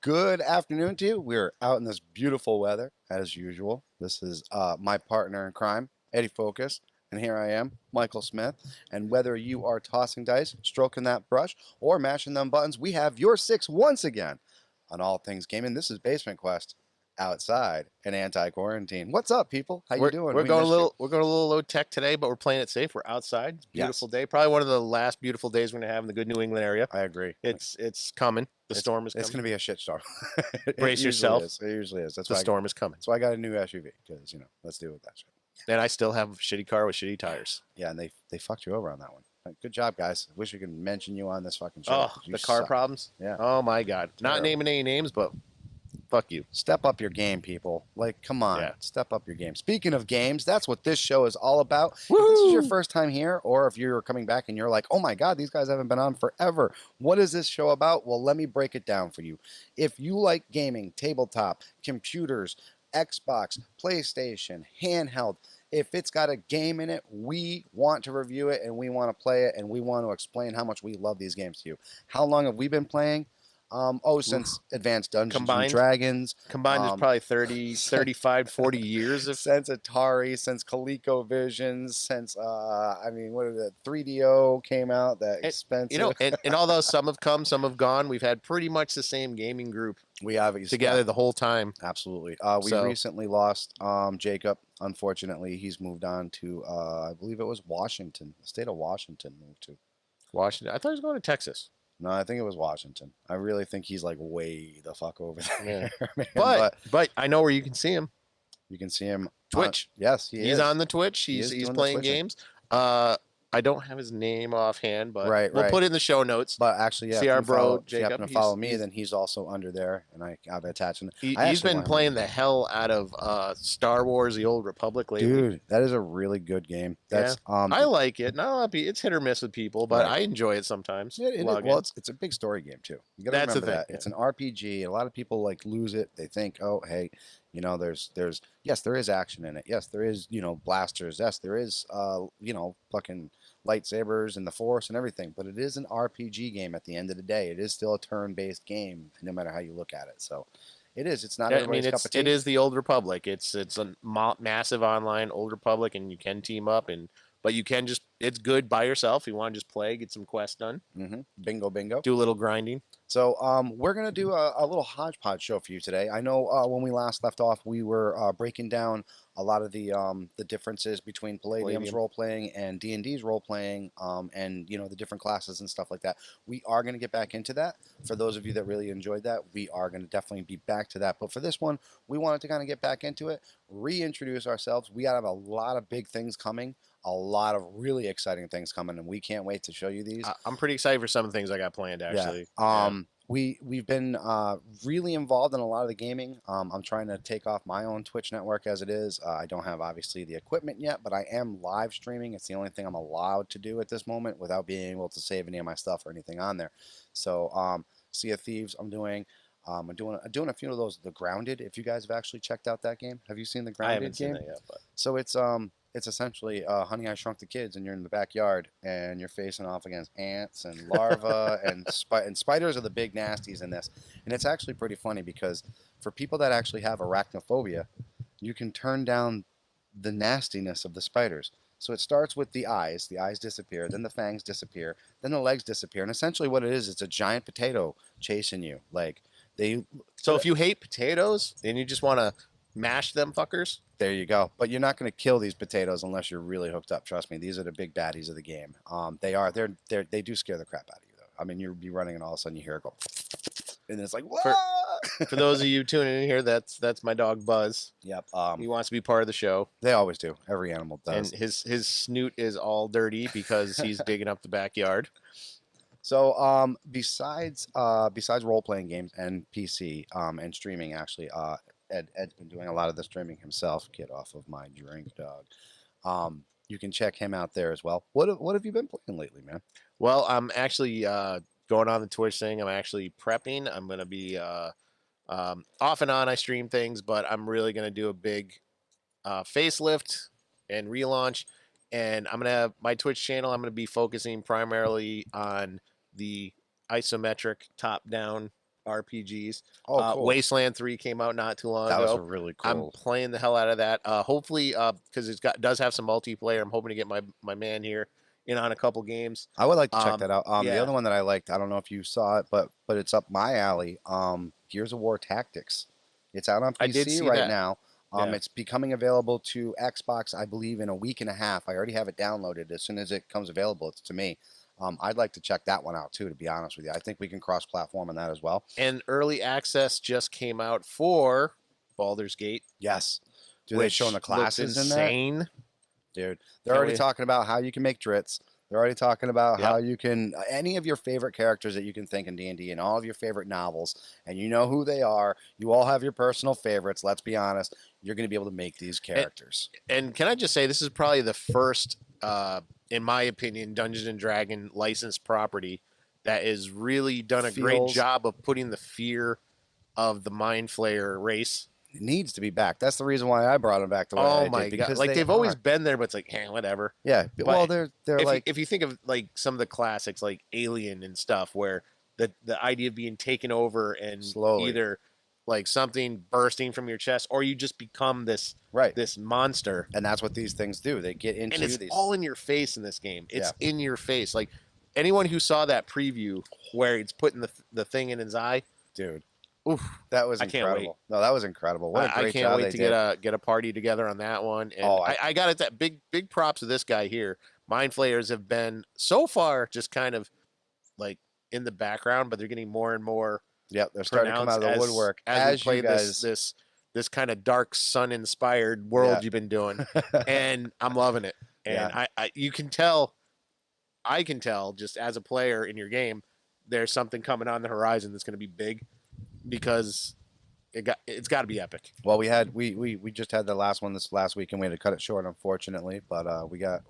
Good afternoon to you. We're out in this beautiful weather, as usual. This is my partner in crime, Eddie Focus, and here I am, Michael Smith. And whether you are tossing dice, stroking that brush, or mashing them buttons, we have your six once again on all things gaming. This is Basement Quest, outside and anti-quarantine. What's up, people? How you doing? We're We going a missed you. little low tech today, but we're playing it safe. We're outside. It's a beautiful Yes, day. Probably one of the last beautiful days we're gonna have in the good New England area. I agree. It's coming. The It's storm is it's coming. going to be a shit storm. It Brace usually yourself. is. It usually is. The storm is coming. That's why I got a new SUV because let's deal with that shit. And I still have a shitty car with shitty tires. Yeah, and they fucked you over on that one. Good job, guys. Wish we could mention you on this fucking show. Oh, 'Cause you the car suck. problems. Yeah. Oh my God. Not Terrible. naming any names, but fuck you. Step up your game, people. Like, come on. Yeah. Step up your game. Speaking of games, that's what this show is all about. If this is your first time here, or if you're coming back and you're like, oh my God, these guys haven't been on forever. What is this show about? Well, let me break it down for you. If you like gaming, tabletop, computers, Xbox, PlayStation, handheld, if it's got a game in it, we want to review it and we want to play it and we want to explain how much we love these games to you. How long have we been playing? Since Advanced Dungeons and Combined? Dragons. Combined is probably 30, 35, 40 years of Since Atari, since ColecoVisions, since what is it? 3DO came out. That expensive. and although some have come, some have gone, we've had pretty much the same gaming group we have together the whole time. Absolutely. We So- recently lost Jacob. Unfortunately, he's moved on to I believe it was Washington, the state of Washington. Moved to. Washington. I thought he was going to Texas. No, I think it was Washington. I really think he's like way the fuck over there. Yeah. Man. But I know where you can see him. You can see him Twitch. Yes, He's on the Twitch. He's doing the playing Twitching. games. I don't have his name offhand, but we'll Right. put it in the show notes. But actually, yeah, See if our you bro, follow, if you Jacob, happen to follow me, he's- then he's also under there, and I've attached him. He's been playing the hell out of Star Wars: The Old Republic lately. Dude, that is a really good game. That's I like it. Not a lot of people, it's hit or miss with people, but Right. I enjoy it sometimes. well, it's a big story game too. You got to That's the remember that thing, it's an RPG. A lot of people like lose it. They think, oh, hey, there's yes, there is action in it. Yes, there is blasters. Yes, there is fucking lightsabers and the Force and everything. But it is an RPG game at the end of the day. It is still a turn-based game, no matter how you look at it. So it is. It's not everybody's cup of tea. It is the Old Republic. It's a massive online Old Republic, and you can team up, but you can it's good by yourself. You want to just play, get some quests done, Bingo. do a little grinding. So we're going to do a little hodgepodge show for you today. I know when we last left off, we were breaking down a lot of the differences between Palladium's role-playing and D&D's role-playing and, the different classes and stuff like that. We are going to get back into that. For those of you that really enjoyed that, we are going to definitely be back to that. But for this one, we wanted to kind of get back into it, reintroduce ourselves. We have a lot of big things coming. A lot of really exciting things coming, and we can't wait to show you these. I'm pretty excited for some of the things I got planned, actually. Yeah. We've been really involved in a lot of the gaming. I'm trying to take off my own Twitch network as it is. I don't have obviously the equipment yet, but I am live streaming. It's the only thing I'm allowed to do at this moment without being able to save any of my stuff or anything on there. So Sea of Thieves, I'm doing a few of those. The Grounded. If you guys have actually checked out that game, have you seen the Grounded I haven't game? seen that yet, but So it's essentially Honey, I Shrunk the Kids, and you're in the backyard, and you're facing off against ants and larvae, and spiders are the big nasties in this. And it's actually pretty funny because for people that actually have arachnophobia, you can turn down the nastiness of the spiders. So it starts with the eyes disappear, then the fangs disappear, then the legs disappear, and essentially what it is, it's a giant potato chasing you. So if you hate potatoes and you just want to mash them fuckers, there you go. But you're not going to kill these potatoes unless you're really hooked up. Trust me, these are the big baddies of the game. They do scare the crap out of you, though. I mean, you'll be running and all of a sudden you hear it go, and it's like, whoa! For those of you tuning in here, that's my dog Buzz. Yep. He wants to be part of the show. They always do. Every animal does. And his snoot is all dirty because he's digging up the backyard. So besides role playing games and PC and streaming, actually, Ed's been doing a lot of the streaming himself. Get off of my drink, dog. You can check him out there as well. What have you been playing lately, man? Well, I'm actually going on the Twitch thing. I'm actually prepping. I'm going to be off and on. I stream things, but I'm really going to do a big facelift and relaunch. And I'm going to have my Twitch channel. I'm going to be focusing primarily on the isometric top-down RPGs. Oh, cool. Wasteland 3 came out not too long That was a ago. really I'm cool. playing the hell out of that. Hopefully, because does have some multiplayer. I'm hoping to get my man here in on a couple games. I would like to check that out. The Yeah, other one that I liked, I don't know if you saw it, but it's up my alley. Gears of War Tactics. It's out on I did PC see right that. now. Yeah, It's becoming available to Xbox, I believe, in a week and a half. I already have it downloaded. As soon as it comes available, it's to me. I'd like to check that one out too, to be honest with you. I think we can cross-platform on that as well. and early access just came out for Baldur's Gate, Yes. Do they showing which the looks classes in that? insane. Dude, they're Can't already wait. talking about how you can make drits. They're already talking about how Yep. you can any of your favorite characters that you can think in D&D and all of your favorite novels, and you know who they are. You all have your personal favorites. Let's be honest. You're going to be able to make these And, characters. and can I just say, this is probably the first, in my opinion, Dungeons and Dragon licensed property that has really done a great Feels job of putting the fear of the Mind Flayer race. it needs to be back. That's the reason why I brought them back the way Oh I did, my god! because Like they they've always are. been there, but it's like, hey, whatever. Yeah. Well, But they're like if you think of like some of the classics, like Alien and stuff, where the idea of being taken over and slowly. either like something bursting from your chest, or you just become Right. this monster, And that's what these things do. They get and into it's these. all in your face in this game. It's Yeah. in your face. Like anyone who saw that preview where it's putting the thing in his eye, Dude. oof, That was I can't wait. incredible. No, that was incredible. What a I great can't job wait they to did. get a party together on that one. And Oh, I got it. That big props to this guy here. Mind Flayers have been so far just kind of like in the background, but they're getting more and more yep, they're starting to come out pronounced of the woodwork as we you play guys. this kind of dark sun inspired Yeah. world you've been doing, and I'm loving it. And Yeah. you can tell, I can tell just as a player in your game, there's something coming on the horizon that's going to be big because it's got to be epic. Well, we just had the last one this last week, and we had to cut it short, unfortunately. But we got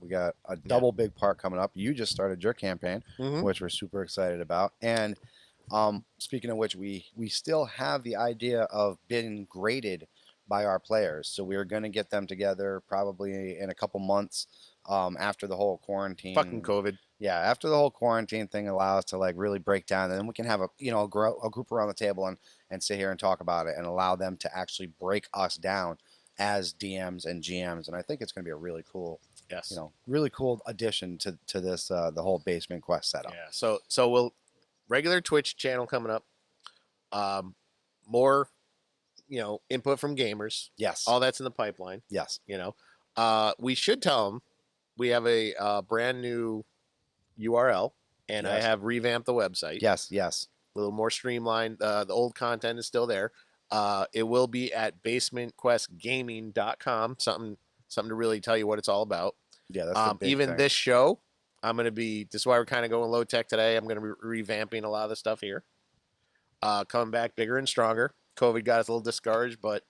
a double big part coming up. You just started your campaign, Mm-hmm. which we're super excited about. And speaking of which, we still have the idea of being graded by our players. So we're going to get them together probably in a couple months after the whole quarantine. Fucking COVID. Yeah, after the whole quarantine thing allows us to like really break down, and then we can have a a group around the table and sit here and talk about it and allow them to actually break us down as DMs and GMs. And I think it's going to be a really cool, Yes. really cool addition to this the whole Basement Quest setup. Yeah. So we'll regular Twitch channel coming up. More, input from gamers. Yes. All that's in the pipeline. Yes. We should tell them we have a brand new URL, and I Yes. have revamped the website. Yes. Yes. A little more streamlined. The old content is still there. It will be at basementquestgaming.com. Something to really tell you what it's all about. Yeah. That's the big Even thing. this show, I'm going to be. This is why we're kind of going low tech today. I'm going to be revamping a lot of the stuff here. Coming back bigger and stronger. COVID got us a little discouraged, but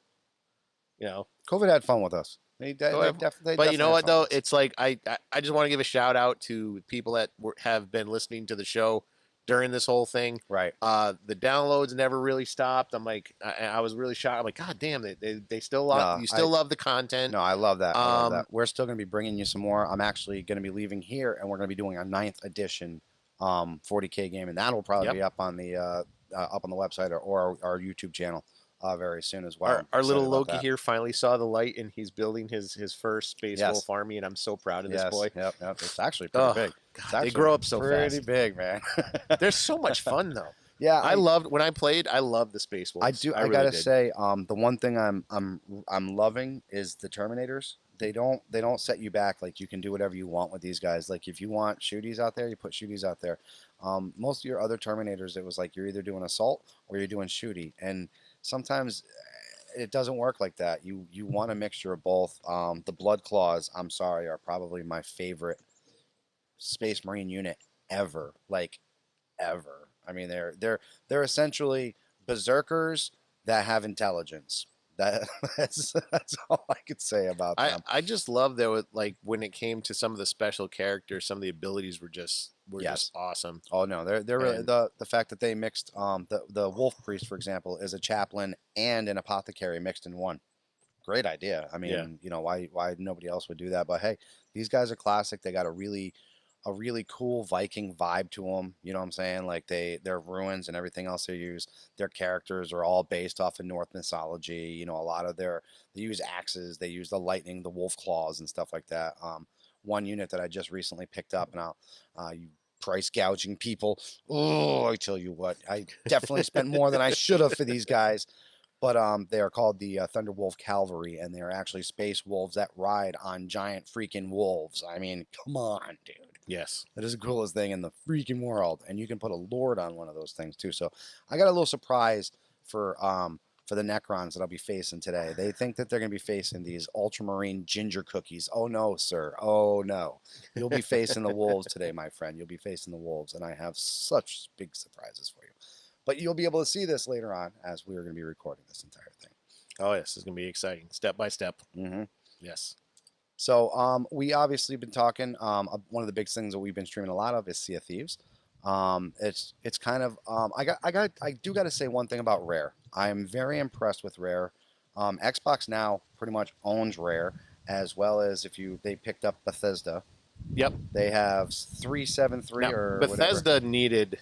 COVID had fun with us. They definitely. But you know had what fun though? with us. It's like I just want to give a shout out to people that have been listening to the show during this whole thing. Right. The downloads never really stopped. I'm like, I was really shocked. I'm like, God damn it! They still love No, you. Still love the content. No, I love that. I love that. Um, We're still going to be bringing you some more. I'm actually going to be leaving here, and we're going to be doing a 9th edition 40K game, and that'll probably Yep. be up on the website or our YouTube channel very soon as well. Our I'm little excited about Loki that. here finally saw the light, and he's building his first space Yes. wolf army, and I'm so proud of Yes. this boy. Yep. It's actually pretty Oh, big. God, It's they actually grow up so pretty fast. big, man. They're so much fun though. Yeah, I loved when I played. I loved the space wolves. I do. I really gotta did. say, the one thing I'm loving is the Terminators. They don't set you back. Like you can do whatever you want with these guys. Like if you want shooties out there, you put shooties out there. Most of your other Terminators, it was like you're either doing assault or you're doing shooty, and sometimes it doesn't work like that. You want a mixture of both. The Blood Claws, I'm sorry, are probably my favorite Space Marine unit ever. Like ever. I mean, they're essentially berserkers that have intelligence. That's all I could say about them. I just love that like when it came to some of the special characters, some of the abilities were just Yes. awesome. Oh no, they're really, And- the fact that they mixed the wolf priest, for example, is a chaplain and an apothecary mixed in one. Great idea. I mean, Yeah. why nobody else would do that? But hey, these guys are classic. They got a really a really cool Viking vibe to them. You know what I'm saying? Like their ruins and everything else they use. Their characters are all based off of Norse mythology. You know, a lot of they use axes, they use the lightning, the wolf claws, and stuff like that. One unit that I just recently picked up, and you price gouging people. Oh, I tell you what, I definitely spent more than I should have for these guys. But they are called the Thunderwolf Cavalry, and they are actually space wolves that ride on giant freaking wolves. I mean, come on, dude. Yes. That is the coolest thing in the freaking world, and you can put a lord on one of those things too. So I got a little surprise for the Necrons that I'll be facing today. They think that they're going to be facing these ultramarine ginger cookies. Oh no, sir. Oh no. You'll be facing the wolves today, my friend. You'll be facing the wolves, and I have such big surprises for you. But you'll be able to see this later on as we are going to be recording this entire thing. Oh yes, it's gonna be exciting, step by step. Mm-hmm. Yes. So we obviously been talking. One of the big things that we've been streaming a lot of is Sea of Thieves. It's kind of I do got to say one thing about Rare. I am very impressed with Rare. Xbox now pretty much owns Rare, as well as they picked up Bethesda. Yep. They have 373 Now, or Bethesda whatever. needed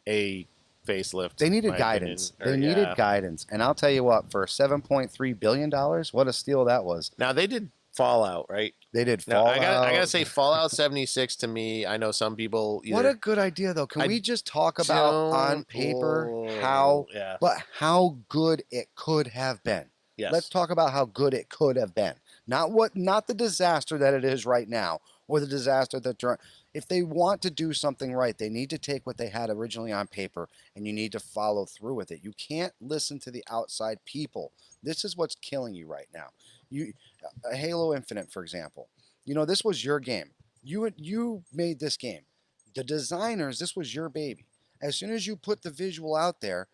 a facelift. They in needed my guidance. opinion. They needed guidance, and I'll tell you what, for $7.3 billion, what a steal that was. Now they did Fallout, right? They did Now Fallout. I gotta say Fallout 76 to me. I know some people. What a good idea, though. Can I we just talk about on paper how good it could have been? Yes. Let's talk about how good it could have been. Not the disaster that it is right now, or the disaster that if they want to do something right, they need to take what they had originally on paper and you need to follow through with it. You can't listen to the outside people. This is what's killing you right now. Halo Infinite, for example. You know, this was your game. You made this game. The designers, this was your baby. As soon as you put the visual out there,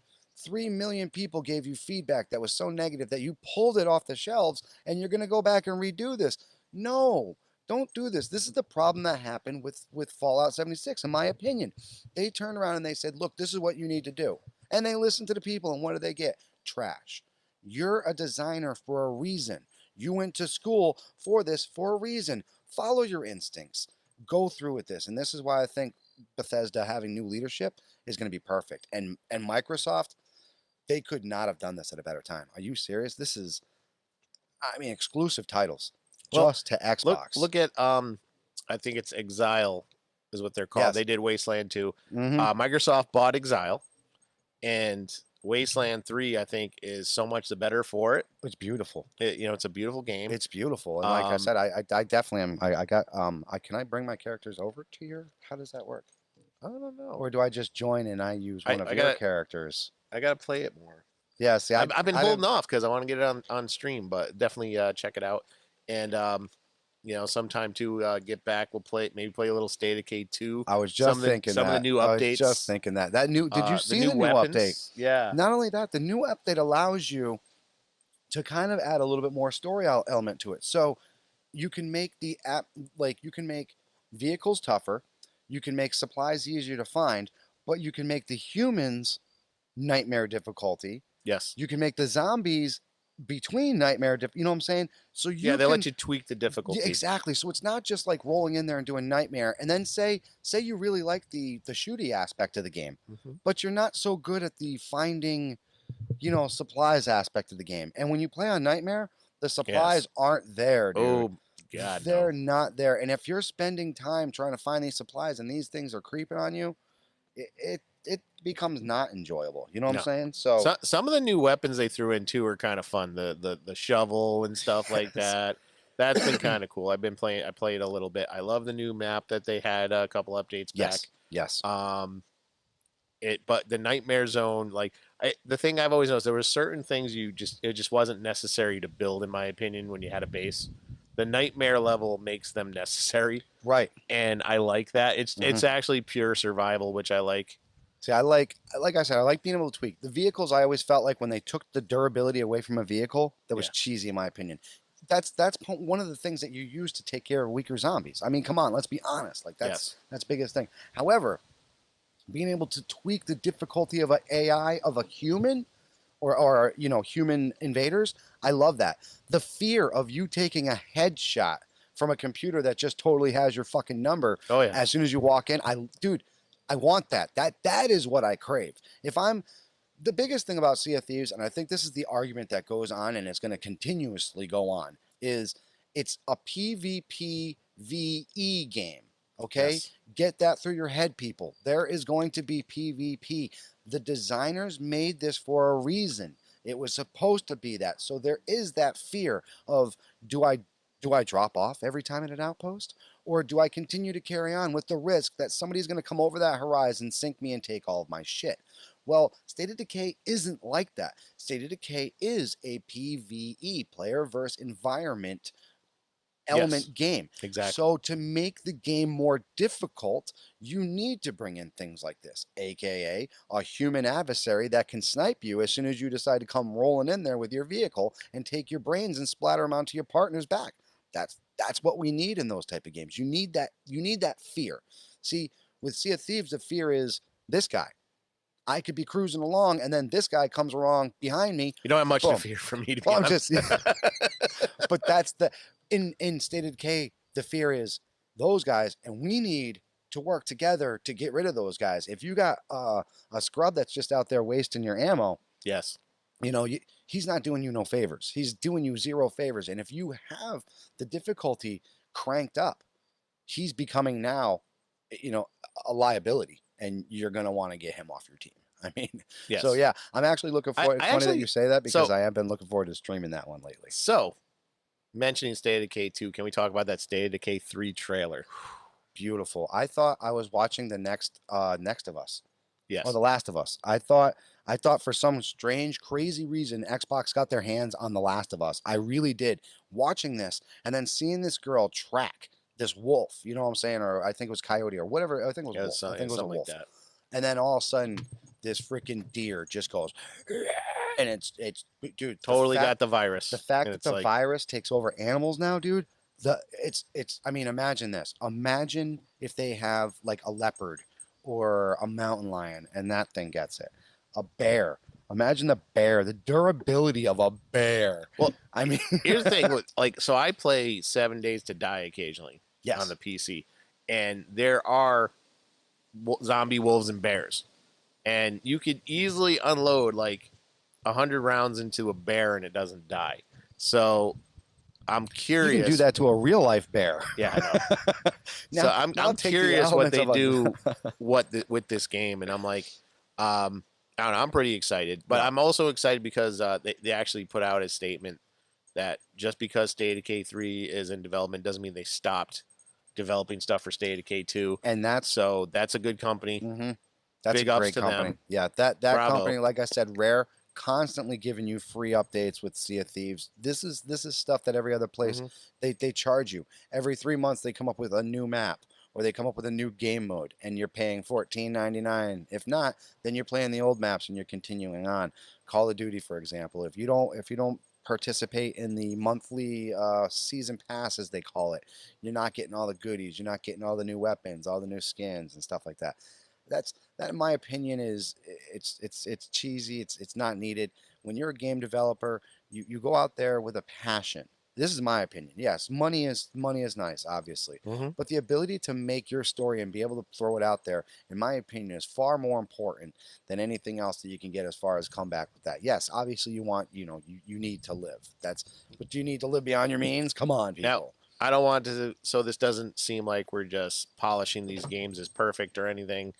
3 million people gave you feedback that was so negative that you pulled it off the shelves and you're going to go back and redo this. No, don't do this. This is the problem that happened with Fallout 76, in my opinion. They turned around and they said, look, this is what you need to do. And they listened to the people, and what did they get? Trash. You're a designer for a reason. You went to school for this for a reason. Follow your instincts. Go through with this. And this is why I think Bethesda having new leadership is going to be perfect. And Microsoft, they could not have done this at a better time. Are you serious? This is, I mean, exclusive titles just to Xbox. Look at I think it's Exile is what they're called. Yes. They did Wasteland 2. Mm-hmm. Microsoft bought Exile, and Wasteland 3 I think is so much the better for it. It's beautiful. It's a beautiful game. It's beautiful. And like I said, I definitely am. I got can I bring my characters over to your? How does that work? I don't know. Or do I just join and I use one of your characters? I gotta play it more. Yeah, see, I've been holding off because I want to get it on stream, but definitely check it out. And sometime to get back, we'll maybe play a little State of Decay 2. I was just thinking some of the new updates. I was just thinking that new. Did you see the new update? Yeah. Not only that, the new update allows you to kind of add a little bit more story element to it. So you can make the app you can make vehicles tougher, you can make supplies easier to find, but you can make the humans nightmare difficulty. Yes. You can make the zombies between nightmare, you know what I'm saying? So they let you tweak the difficulty. Yeah, exactly. So it's not just like rolling in there and doing nightmare, and then say you really like the shooty aspect of the game, but you're not so good at the finding, supplies aspect of the game. And when you play on nightmare, the supplies aren't there, dude. Oh God, they're not there. And if you're spending time trying to find these supplies and these things are creeping on you, it becomes not enjoyable. You know what I'm saying? So some of the new weapons they threw in too are kind of fun. The shovel and stuff like that. That's been kind of cool. I played a little bit. I love the new map that they had a couple updates back. Yes. But the Nightmare Zone, the thing I've always noticed, there were certain things it just wasn't necessary to build, in my opinion, when you had a base. The Nightmare level makes them necessary. Right. And I like that. It's actually pure survival, which I like. See, like I said, I like being able to tweak. The vehicles, I always felt like when they took the durability away from a vehicle, that was cheesy in my opinion. That's one of the things that you use to take care of weaker zombies. I mean, come on, let's be honest. That's biggest thing. However, being able to tweak the difficulty of an AI of a human or human invaders, I love that. The fear of you taking a headshot from a computer that just totally has your fucking number Oh yeah. as soon as you walk in. Dude, I want that. That is what I crave. If I'm the biggest thing about Sea of Thieves, and I think this is the argument that goes on and it's going to continuously go on, is it's a PvP VE game. Okay? Yes. Get that through your head, people. There is going to be PvP. The designers made this for a reason. It was supposed to be that. So there is that fear of do I drop off every time at an outpost? Or do I continue to carry on with the risk that somebody's going to come over that horizon, sink me, and take all of my shit? Well, State of Decay isn't like that. State of Decay is a PvE, player versus environment Yes. element game. Exactly. So to make the game more difficult, you need to bring in things like this, aka a human adversary that can snipe you as soon as you decide to come rolling in there with your vehicle and take your brains and splatter them onto your partner's back. That's what we need in those type of games. You need that fear. See, with Sea of Thieves, the fear is this guy. I could be cruising along and then this guy comes along behind me. You don't have much to Boom. fear from me, to be Well, I'm honest. just but that's the in State of Decay, the fear is those guys, and we need to work together to get rid of those guys. If you got a scrub that's just out there wasting your ammo, Yes. you know, he's not doing you no favors. He's doing you zero favors. And if you have the difficulty cranked up, he's becoming now, you know, a liability, and you're going to want to get him off your team. I mean, Yes. so yeah, I'm actually looking forward. It's funny that you say that because so- I have been looking forward to streaming that one lately. So, mentioning State of Decay 2, can we talk about that State of Decay 3 trailer? Beautiful. I thought I was watching the next of Us. Yes. Or The Last of Us. I thought for some strange, crazy reason, Xbox got their hands on The Last of Us. I really did. Watching this and then seeing this girl track this wolf, you know what I'm saying? Or I think it was coyote or whatever. I think it was wolf. I think it was a wolf. Like that. And then all of a sudden, this freaking deer just goes, and it's dude, Totally got the virus. the fact that the virus takes over animals now, dude. It's. I mean, imagine this. Imagine if they have like a leopard or a mountain lion, and that thing gets it. A bear. Imagine the bear. The durability of a bear. Well, I mean, here's the thing. So I play 7 Days to Die occasionally yes. on the PC, and there are zombie wolves and bears, and you could easily unload like 100 rounds into a bear and it doesn't die. So I'm curious. You can do that to a real life bear. Yeah, I know. Now, So I'm take the curious what elements they of a- do with this game, and I'm like, I don't know. I'm pretty excited, but Yeah. I'm also excited because they actually put out a statement that just because State of Decay 3 is in development doesn't mean they stopped developing stuff for State of Decay 2. And that's a good company. mm-hmm. That's Big a ups great to company. them. Yeah, that Bravo. company, like I said, Rare, constantly giving you free updates with Sea of Thieves. This is stuff that every other place they charge you. Every 3 months they come up with a new map or they come up with a new game mode and you're paying $14.99. If not, then you're playing the old maps and you're continuing on. Call of Duty, for example. If you don't participate in the monthly season pass, as they call it, you're not getting all the goodies. You're not getting all the new weapons, all the new skins and stuff like that. That in my opinion is it's cheesy. It's not needed. When you're a game developer, you go out there with a passion. This is my opinion. Yes, money is nice, obviously, but the ability to make your story and be able to throw it out there, in my opinion, is far more important than anything else that you can get as far as comeback with that. Yes, obviously you want, you need to live. But do you need to live beyond your means? Come on, people. Now, I don't want to, so this doesn't seem like we're just polishing these games as perfect or anything.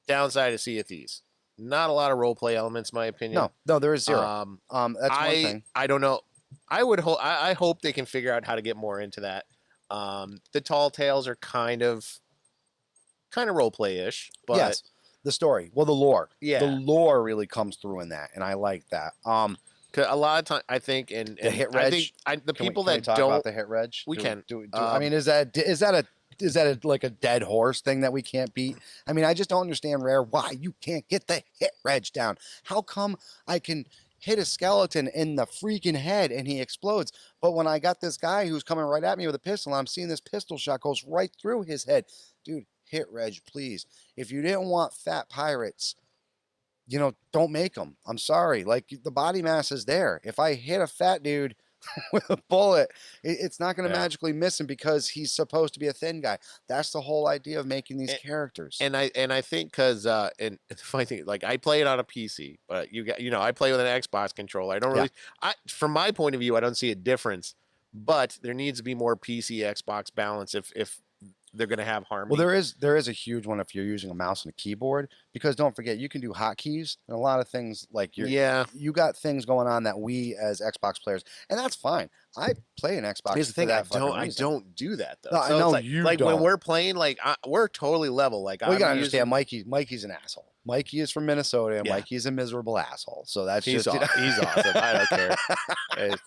Downside of Sea of Thieves, not a lot of role play elements, in my opinion. No, there is zero. That's one thing. I don't know. I hope they can figure out how to get more into that. The tall tales are kind of role play ish, but yes, the story. Well, the lore. Yeah. The lore really comes through in that, and I like that. 'cause a lot of time I think, and the hit I reg. think the Can we people that talk don't about the hit reg? we can. I mean, is that like a dead horse thing that we can't beat? I mean, I just don't understand, Rare, why you can't get the hit reg down. How come I can hit a skeleton in the freaking head and he explodes, but when I got this guy who's coming right at me with a pistol, I'm seeing this pistol shot goes right through his head? Dude, hit reg, please. If you didn't want fat pirates, don't make them. I'm sorry. Like, the body mass is there. If I hit a fat dude, with a bullet. It's not going to Yeah. magically miss him because he's supposed to be a thin guy. That's the whole idea of making these And, characters. and I think because and the funny thing, like I play it on a PC, but I play with an Xbox controller. I don't Yeah. really, from my point of view, I don't see a difference. But there needs to be more PC Xbox balance if they're gonna have Well, harmony. there is a huge one if you're using a mouse and a keyboard because don't forget you can do hotkeys and a lot of things like Yeah. you got things going on that we as Xbox players and that's fine. I play an Here's Xbox the for thing, that fucking I reason. don't do that though. No, I So it's know like you when don't. we're playing, like we're totally level. Like Well, you I'm gotta understand, using, Mikey's an asshole. Mikey is from Minnesota, and yeah, Mikey's a miserable asshole. So that's he's just, he's awesome. I don't care. It's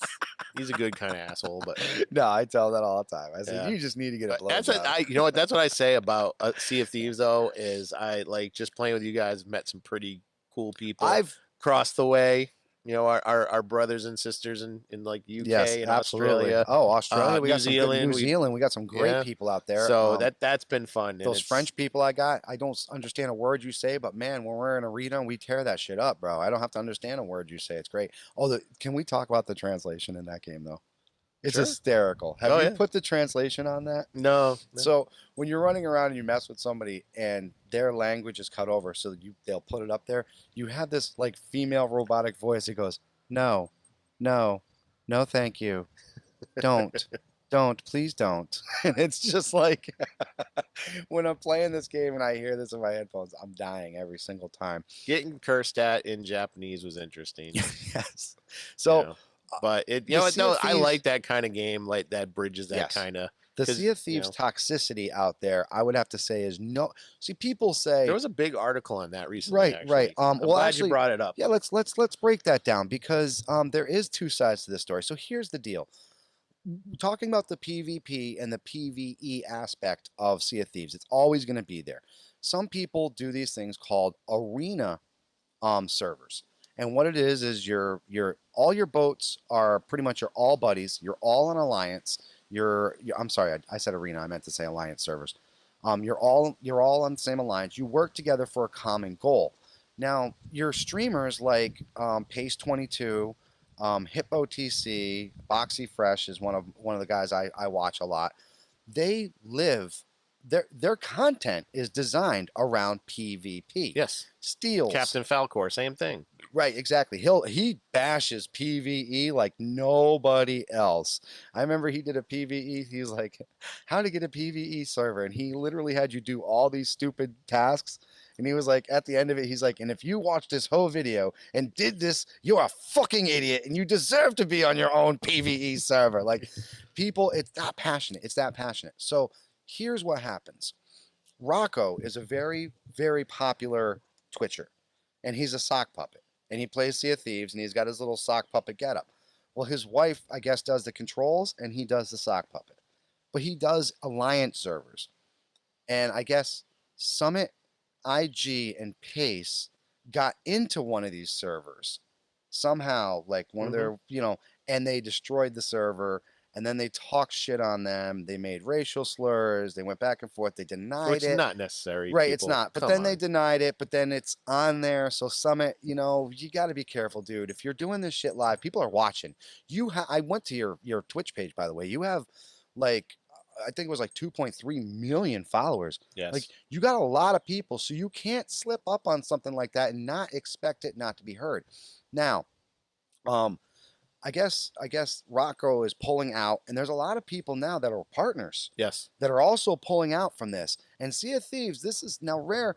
he's a good kind of asshole, but no, I tell that all the time. I said, yeah. you just need to get a But that's what blowjob. you know what that's what I say about Sea of Thieves though is I like just playing with you guys. Met some pretty cool people I've across the way. Our brothers and sisters in like Yes, UK and absolutely. Australia, Oh, Australia, we New got some good Zealand. New Zealand, we got some great Yeah. people out there. So that's been fun, and Those it's French people I got, I don't understand a word you say, but man, when we're in arena, we tear that shit up, bro. I don't have to understand a word you say. It's great. Oh, can we talk about the translation in that game though? It's sure. hysterical. Have Oh you yeah. put the translation on that? No, no. So when you're running around and you mess with somebody and their language is cut over, so they'll put it up there. You have this like female robotic voice that goes, "No, no, no, thank you, don't, please don't." And it's just like when I'm playing this game and I hear this in my headphones, I'm dying every single time. Getting cursed at in Japanese was interesting. Yes. You So know, but it the Sea of no, I Thieves, like that kind of game, like that bridges that yes. kind of The because Sea of Thieves toxicity out there, I would have to say is no. See, people say there was a big article on that recently. right, right. Actually, I'm Well, glad you actually, brought it up. yeah. Let's break that down because there is two sides to this story. So here's the deal: talking about the PvP and the PvE aspect of Sea of Thieves, it's always going to be there. Some people do these things called arena servers, and what it is your all your boats are pretty much you're all buddies. You're all an alliance. I'm sorry, I said arena. I meant to say alliance servers. You're all on the same alliance. You work together for a common goal. Now your streamers like Pace 22, Hippo TC, Boxy Fresh is one of the guys I watch a lot. They live their content is designed around PvP. Yes, Steals. Captain Falcor, same thing. Right, exactly. He bashes PvE like nobody else. I remember he did a PvE. He was like, "How to get a PvE server?" And he literally had you do all these stupid tasks. And he was like, at the end of it, he's like, "And if you watched this whole video and did this, you're a fucking idiot, and you deserve to be on your own PvE server." Like, people, it's that passionate. It's that passionate. So here's what happens. Rocco is a very, very popular Twitcher, and he's a sock puppet. And he plays Sea of Thieves, and he's got his little sock puppet getup. Well, his wife, I guess, does the controls, and he does the sock puppet. But he does alliance servers. And I guess Summit, IG, and Pace got into one of these servers somehow, like one of their, and they destroyed the server. And then they talked shit on them. They made racial slurs. They went back and forth. They denied Which is it. not necessary. Right, it's People. not. But Come then they on. denied it. But then it's on there. So Summit, you got to be careful, dude. If you're doing this shit live, people are watching. I went to your Twitch page, by the way. You have like, I think it was like 2.3 million followers. Yes. Like you got a lot of people, so you can't slip up on something like that and not expect it not to be heard. Now, I guess Rocco is pulling out, and there's a lot of people now that are partners. Yes. That are also pulling out from this. And Sea of Thieves, this is now rare,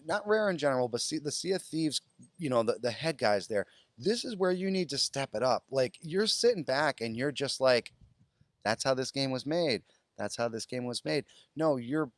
not rare in general, but the Sea of Thieves, the head guys there. This is where you need to step it up. Like you're sitting back and you're just like, that's how this game was made. That's how this game was made. No, you're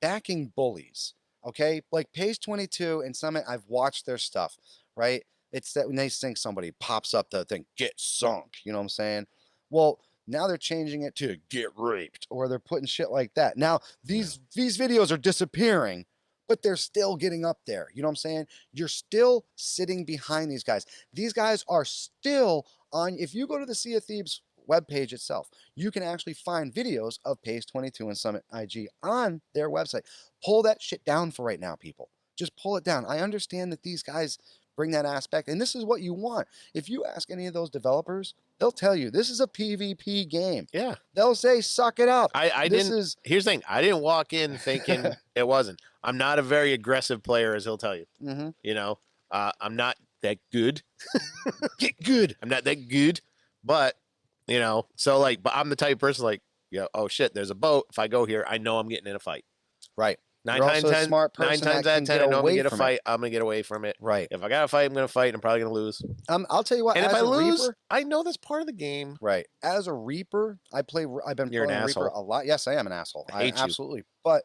backing bullies. Okay, like Pace 22 and Summit, I've watched their stuff, right? It's that when they think somebody pops up the thing, get sunk. You know what I'm saying? Well, now they're changing it to get raped, or they're putting shit like that. Now these videos are disappearing, but they're still getting up there. You know what I'm saying? You're still sitting behind these guys. These guys are still on. If you go to the Sea of Thieves webpage itself, you can actually find videos of Pace 22 and Summit IG on their website. Pull that shit down for right now, people. Just pull it down. I understand that these guys bring that aspect. And this is what you want. If you ask any of those developers, they'll tell you this is a PvP game. Yeah. They'll say, suck it up. I This didn't. is Here's the thing. I didn't walk in thinking it wasn't. I'm not a very aggressive player, as he'll tell you. Mhm. You know, I'm not that good. Get good. I'm not that good, but you know, so like, but I'm the type of person like, yeah, oh shit, there's a boat. If I go here, I know I'm getting in a fight. Right. Nine You're times also a 10, smart nine person times that out can of 10, get I know I'm gonna away get a from fight. it. I'm gonna get away from it. Right. If I got a fight, I'm gonna fight. I'm probably gonna lose. I'll tell you what. And if as I a lose, Reaper, I know that's part of the game. right? As a Reaper, I've been You're an playing Reaper asshole. a lot. Yes, I am an asshole. I hate you. Absolutely. But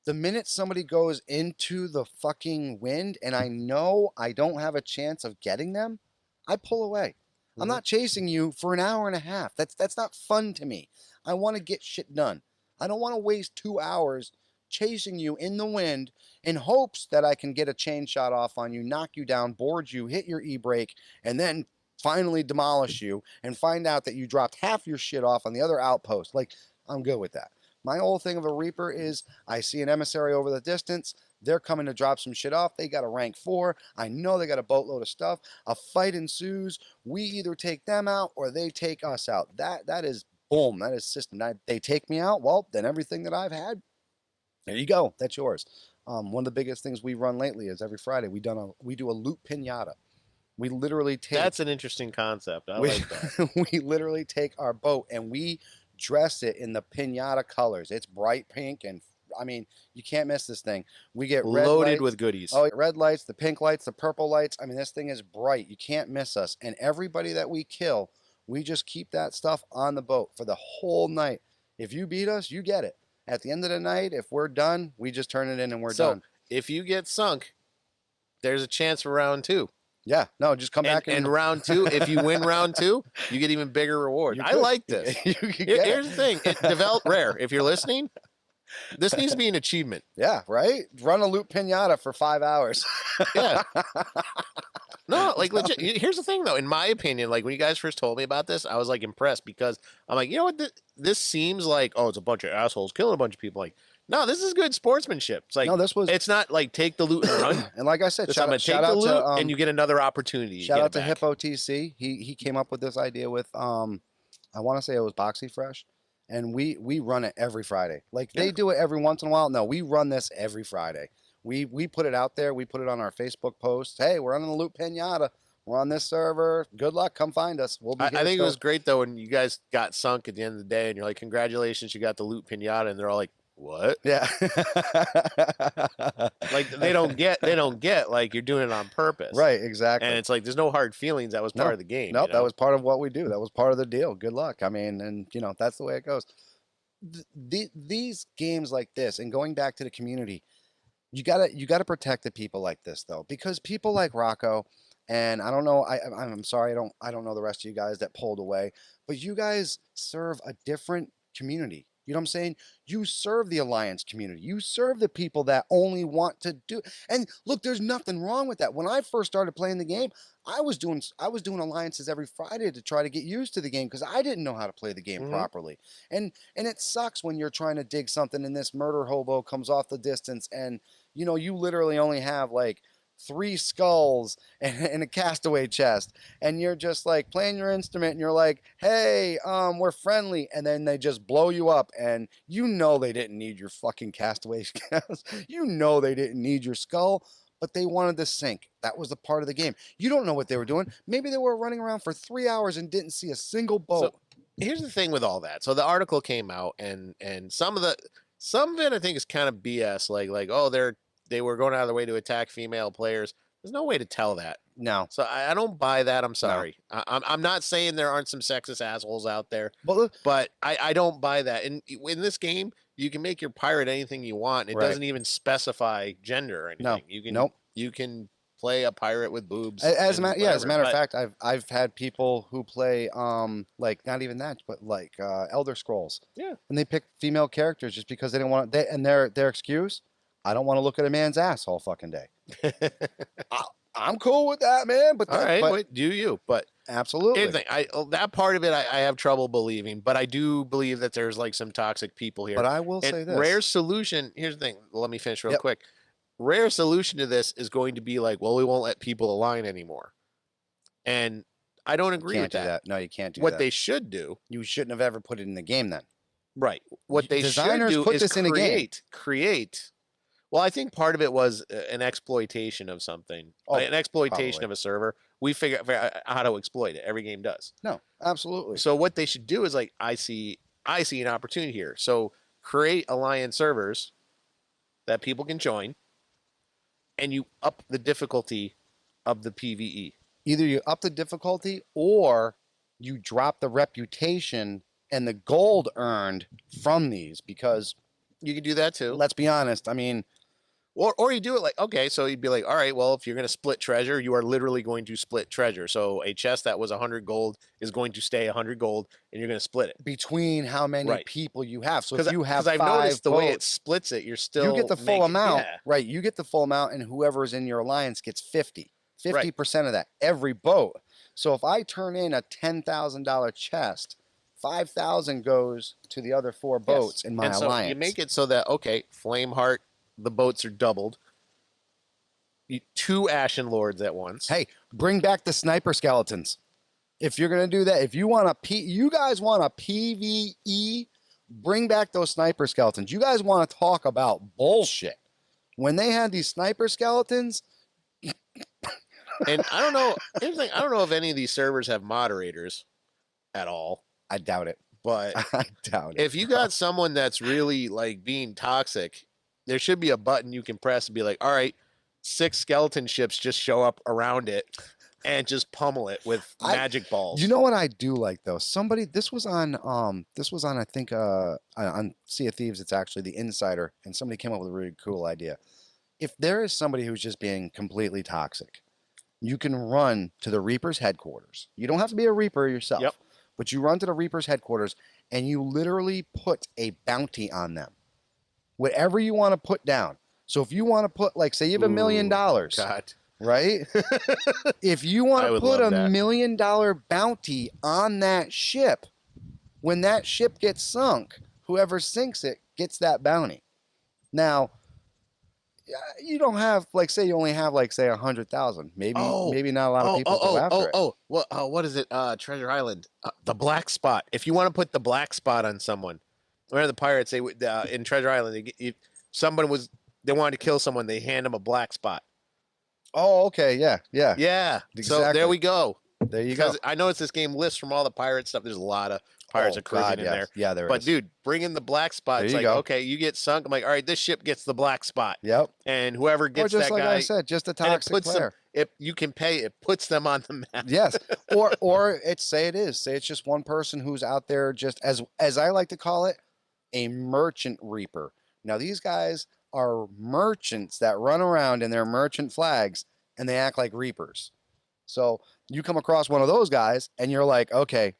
the minute somebody goes into the fucking wind and I know I don't have a chance of getting them, I pull away. I'm Mhm. not chasing you for an hour and a half. That's not fun to me. I want to get shit done. I don't want to waste 2 hours chasing you in the wind in hopes that I can get a chain shot off on you, knock you down, board you, hit your e-brake, and then finally demolish you and find out that you dropped half your shit off on the other outpost. Like, I'm good with that. My whole thing of a Reaper is I see an emissary over the distance. They're coming to drop some shit off. They got a rank 4. I know they got a boatload of stuff. A fight ensues. We either take them out or they take us out. That is boom. That is system. They take me out. Well, then everything that I've had, there you go. That's yours. One of the biggest things we run lately is every Friday we do a loot pinata. We literally take That's an interesting concept. I we, like that. we literally take our boat and we dress it in the pinata colors. It's bright pink and I mean, you can't miss this thing. We get red Loaded lights. with goodies. Oh, red lights, the pink lights, the purple lights. I mean, this thing is bright. You can't miss us. And everybody that we kill, we just keep that stuff on the boat for the whole night. If you beat us, you get it. At the end of the night, if we're done, we just turn it in and we're done. If you get sunk, there's a chance for round 2. Yeah, no, just come back and round 2. If you win round 2, you get even bigger reward. I like this. Here's the thing: it developed rare. If you're listening, this needs to be an achievement. Yeah, right. Run a loot pinata for 5 hours. Yeah. No, like legit. Here's the thing, though. In my opinion, like when you guys first told me about this, I was like impressed because I'm like, you know what? This seems like it's a bunch of assholes killing a bunch of people. Like, no, this is good sportsmanship. It's like no, it's not like take the loot and run. And like I said, shout out the loot and you get another opportunity. Shout out to Hippo TC. He came up with this idea with I want to say it was Boxy Fresh, and we run it every Friday. Like they do it every once in a while. No, we run this every Friday. We put it out there. We put it on our Facebook posts. Hey, we're on the loot pinata. We're on this server. Good luck. Come find us. We'll be. I think it was great though when you guys got sunk at the end of the day, and you're like, "Congratulations, you got the loot pinata," and they're all like, "What?" Yeah. Like they don't get like you're doing it on purpose. Right. Exactly. And it's like there's no hard feelings. That was part of the game. Nope. You know? That was part of what we do. That was part of the deal. Good luck. I mean, and that's the way it goes. These games like this, and going back to the community, you gotta protect the people like this though, because people like Rocco, and I don't know, I'm sorry, I don't know the rest of you guys that pulled away, but you guys serve a different community. You know what I'm saying? You serve the Alliance community. You serve the people that only want to do. And look, there's nothing wrong with that. When I first started playing the game, I was doing alliances every Friday to try to get used to the game because I didn't know how to play the game properly. And it sucks when you're trying to dig something and this murder hobo comes off the distance and you literally only have like 3 skulls and a castaway chest, and you're just like playing your instrument and you're like, hey, we're friendly, and then they just blow you up, and they didn't need your fucking castaway they didn't need your skull, but they wanted to sink. That was a part of the game. You don't know what they were doing. Maybe they were running around for 3 hours and didn't see a single boat. So here's the thing with all that. So the article came out, and some of it I think is kind of BS. Like they were going out of their way to attack female players. There's no way to tell that. No. So I don't buy that. I'm sorry. No. I'm not saying there aren't some sexist assholes out there, but I don't buy that. And in this game, you can make your pirate anything you want. It doesn't even specify gender or anything. No. You can play a pirate with boobs. As a matter of fact, I've had people who play like not even that, but like Elder Scrolls. Yeah. And they pick female characters just because they didn't want to. And their excuse, I don't want to look at a man's ass all fucking day. I'm cool with that, man. But all right, do you? But absolutely, here's the thing, that part of it, I have trouble believing. But I do believe that there's like some toxic people here. But I will say this: rare solution. Here's the thing. Let me finish real quick. rare solution to this is going to be like, well, we won't let people align anymore. And I don't You agree can't with do that. that. No, you can't do What that. they should do, You shouldn't have ever put it in the game then. right? What they should Designers do put is this in a game. create. Well, I think part of it was an exploitation of something, Oh, an exploitation probably. of a server. We figure out how to exploit it. Every game does. No, absolutely. So what they should do is like, I see an opportunity here. So create alliance servers that people can join, and you up the difficulty of the PVE. Either you up the difficulty or you drop the reputation and the gold earned from these because You can do that too. let's be honest, I mean, Or you do it like, okay, so you'd be like, all right, well, if you're going to split treasure, you are literally going to split treasure. So a chest that was 100 gold is going to stay 100 gold, and you're going to split it. between how many Right. people you have. So if you have Because I've five noticed the way it votes, splits it, you're still you get the full amount, yeah. right? You get the full amount, and whoever's in your alliance gets 50. Right. 50% of that every boat. So if I turn in a $10,000 chest, 5,000 goes to the other four boats in my and so alliance. you make it so that, okay, Flameheart, the boats are doubled. Two Ashen Lords at once. Hey, bring back the sniper skeletons. If you're gonna do that, if you want you guys want a PVE, bring back those sniper skeletons. You guys want to talk about bullshit? When they had these sniper skeletons, And I don't know. Here's the thing, I don't know if any of these servers have moderators at all. I doubt it. But I doubt it. if you got someone that's really like being toxic, there should be a button you can press and be like, all right, 6 skeleton ships just show up around it and just pummel it with magic balls. You know what I do like though? Somebody this was on I think on Sea of Thieves, it's actually the Insider, and somebody came up with a really cool idea. If there is somebody who's just being completely toxic, you can run to the Reaper's headquarters. You don't have to be a Reaper yourself. Yep. But you run to the Reaper's headquarters and you literally put a bounty on them. Whatever you want to put down. So if you want to put, like, say you have $1 million, God. right? If you want I to would put love a that. $1 million bounty on that ship, when that ship gets sunk, whoever sinks it gets that bounty. Now, you don't have, like, say you only have, like, say 100,000. Maybe not a lot of people go after it. What is it? Treasure Island, the black spot. If you want to put the black spot on someone, where the pirates in Treasure Island, they wanted to kill someone, they hand them a black spot. Oh, okay, yeah. Yeah. Exactly. So there we go. There you go. I know it's this game lists from all the pirate stuff. There's a lot of Pirates of Caribbean in there. Yeah, there But is. dude, bring in the black spot. There It's you like, go. okay, you get sunk. I'm like, all right, this ship gets the black spot. Yep. And whoever Or gets just that like guy, I said, just a and it toxic puts player. them. You can pay. It puts them on the map. Yes. Or say it's just one person who's out there, just as I like to call it, a merchant reaper. Now these guys are merchants that run around in their merchant flags and they act like reapers. So you come across one of those guys and you're like, okay,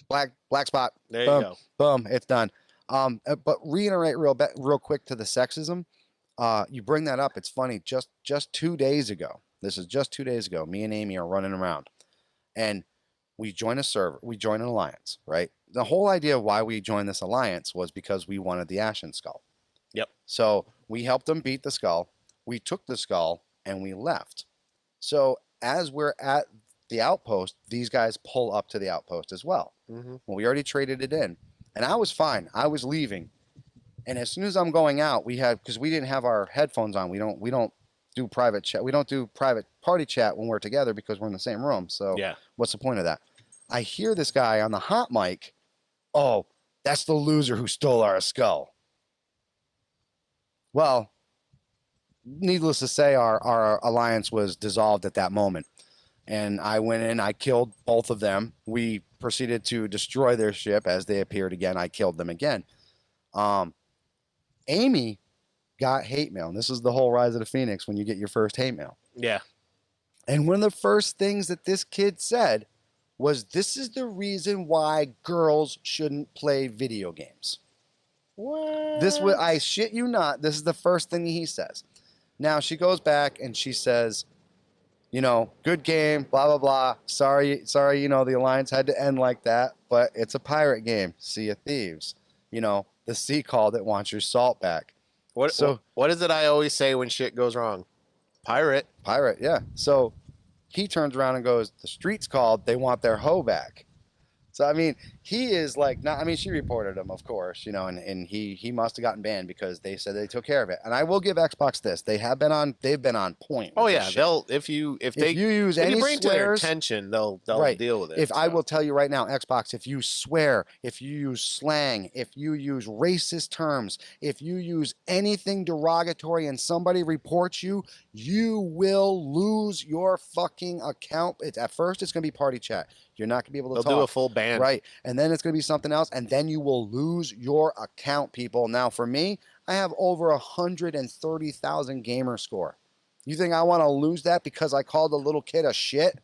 black spot. There boom, you go. boom, it's done. But reiterate real quick to the sexism. You bring that up. It's funny. Just 2 days ago. This is just 2 days ago. Me and Amy are running around, and we join a server. We join an alliance, right? The whole idea of why we joined this alliance was because we wanted the Ashen Skull. Yep. So we helped them beat the skull. We took the skull and we left. So as we're at the outpost, these guys pull up to the outpost as well. Mm-hmm. Well, we already traded it in, and I was fine. I was leaving, and as soon as I'm going out, because we didn't have our headphones on. We don't do private chat. We don't do private party chat when we're together because we're in the same room. So Yeah. what's the point of that? I hear this guy on the hot mic. Oh, that's the loser who stole our skull. Well, needless to say, our alliance was dissolved at that moment. And I went in, I killed both of them. We proceeded to destroy their ship as they appeared again. I killed them again. Amy got hate mail. And this is the whole Rise of the Phoenix when you get your first hate mail. Yeah. And one of the first things that this kid said was, this is the reason why girls shouldn't play video games. What? I shit you not, this is the first thing he says. Now she goes back and she says, good game, blah, blah, blah. Sorry, the alliance had to end like that, but it's a pirate game, Sea of Thieves. The sea call that wants your salt back. So what is it I always say when shit goes wrong? Pirate. pirate, yeah. So he turns around and goes, "The street's called. They want their hoe back." So I mean, he is like not. I mean, she reported him, of course, and he must have gotten banned because they said they took care of it. And I will give Xbox this: they've been on point Oh with this yeah, shit. if you If you use if you any bring it to their swears, attention, they'll right? deal with it. If and I stuff. will tell you right now, Xbox, if you swear, if you use slang, if you use racist terms, if you use anything derogatory and somebody reports you, you will lose your fucking account. At first, it's going to be party chat. You're not going to be able to they'll talk. do a full ban. Right. And then it's going to be something else. And then you will lose your account, people. Now, for me, I have over 130,000 gamer score. You think I want to lose that because I called a little kid a shit?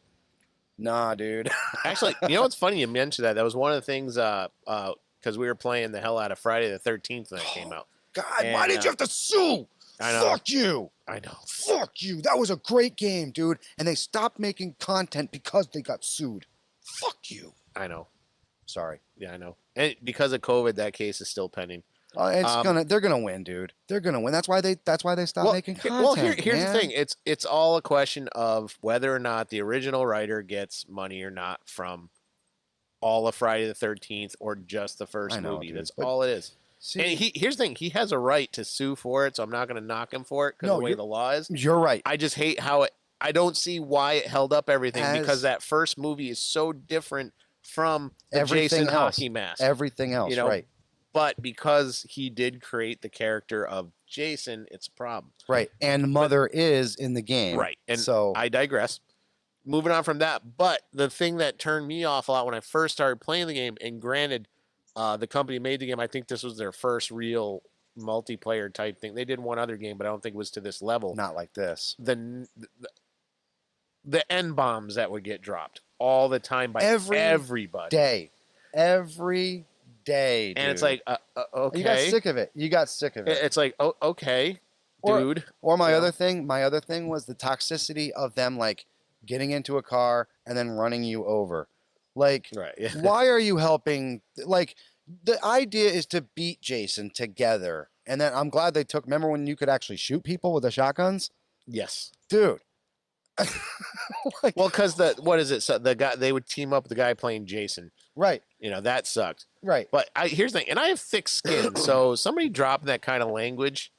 Nah, dude. Actually, you know what's funny? You mentioned that. That was one of the things because we were playing the hell out of Friday the 13th when that came out. God, And, why did you have to sue? I know. Fuck you. I know. Fuck you. That was a great game, dude. And they stopped making content because they got sued. Fuck you. I know. Sorry. Yeah, I know. And because of COVID, that case is still pending. They're gonna win, dude. They're gonna win. That's why they stopped making content. Well, here's man. the thing. It's all a question of whether or not the original writer gets money or not from all of Friday the 13th or just the first movie. Dude, That's all it is. See, and here's the thing. He has a right to sue for it, so I'm not going to knock him for it because the way the law is. You're right. I just hate how I don't see why it held up everything because that first movie is so different from the Jason hockey mask. Everything else, right. But because he did create the character of Jason, it's a problem. Right. And Mother is in the game. Right. And so I digress. Moving on from that. But the thing that turned me off a lot when I first started playing the game, and granted, the company made the game, I think this was their first real multiplayer type thing. They did one other game, but I don't think it was to this level. Not like this. The N bombs that would get dropped all the time by everybody. Every day, dude. And it's like, okay. You got sick of it. It's like, oh, okay, dude. Or my other thing was the toxicity of them like getting into a car and then running you over. Like, right, yeah. Why are you helping? Like, the idea is to beat Jason together. And then I'm glad they took. Remember when you could actually shoot people with the shotguns? Yes, dude. Well, because what is it? So the guy, they would team up with the guy playing Jason. Right. That sucked. Right. But here's the thing, and I have thick skin, so somebody dropping that kind of language,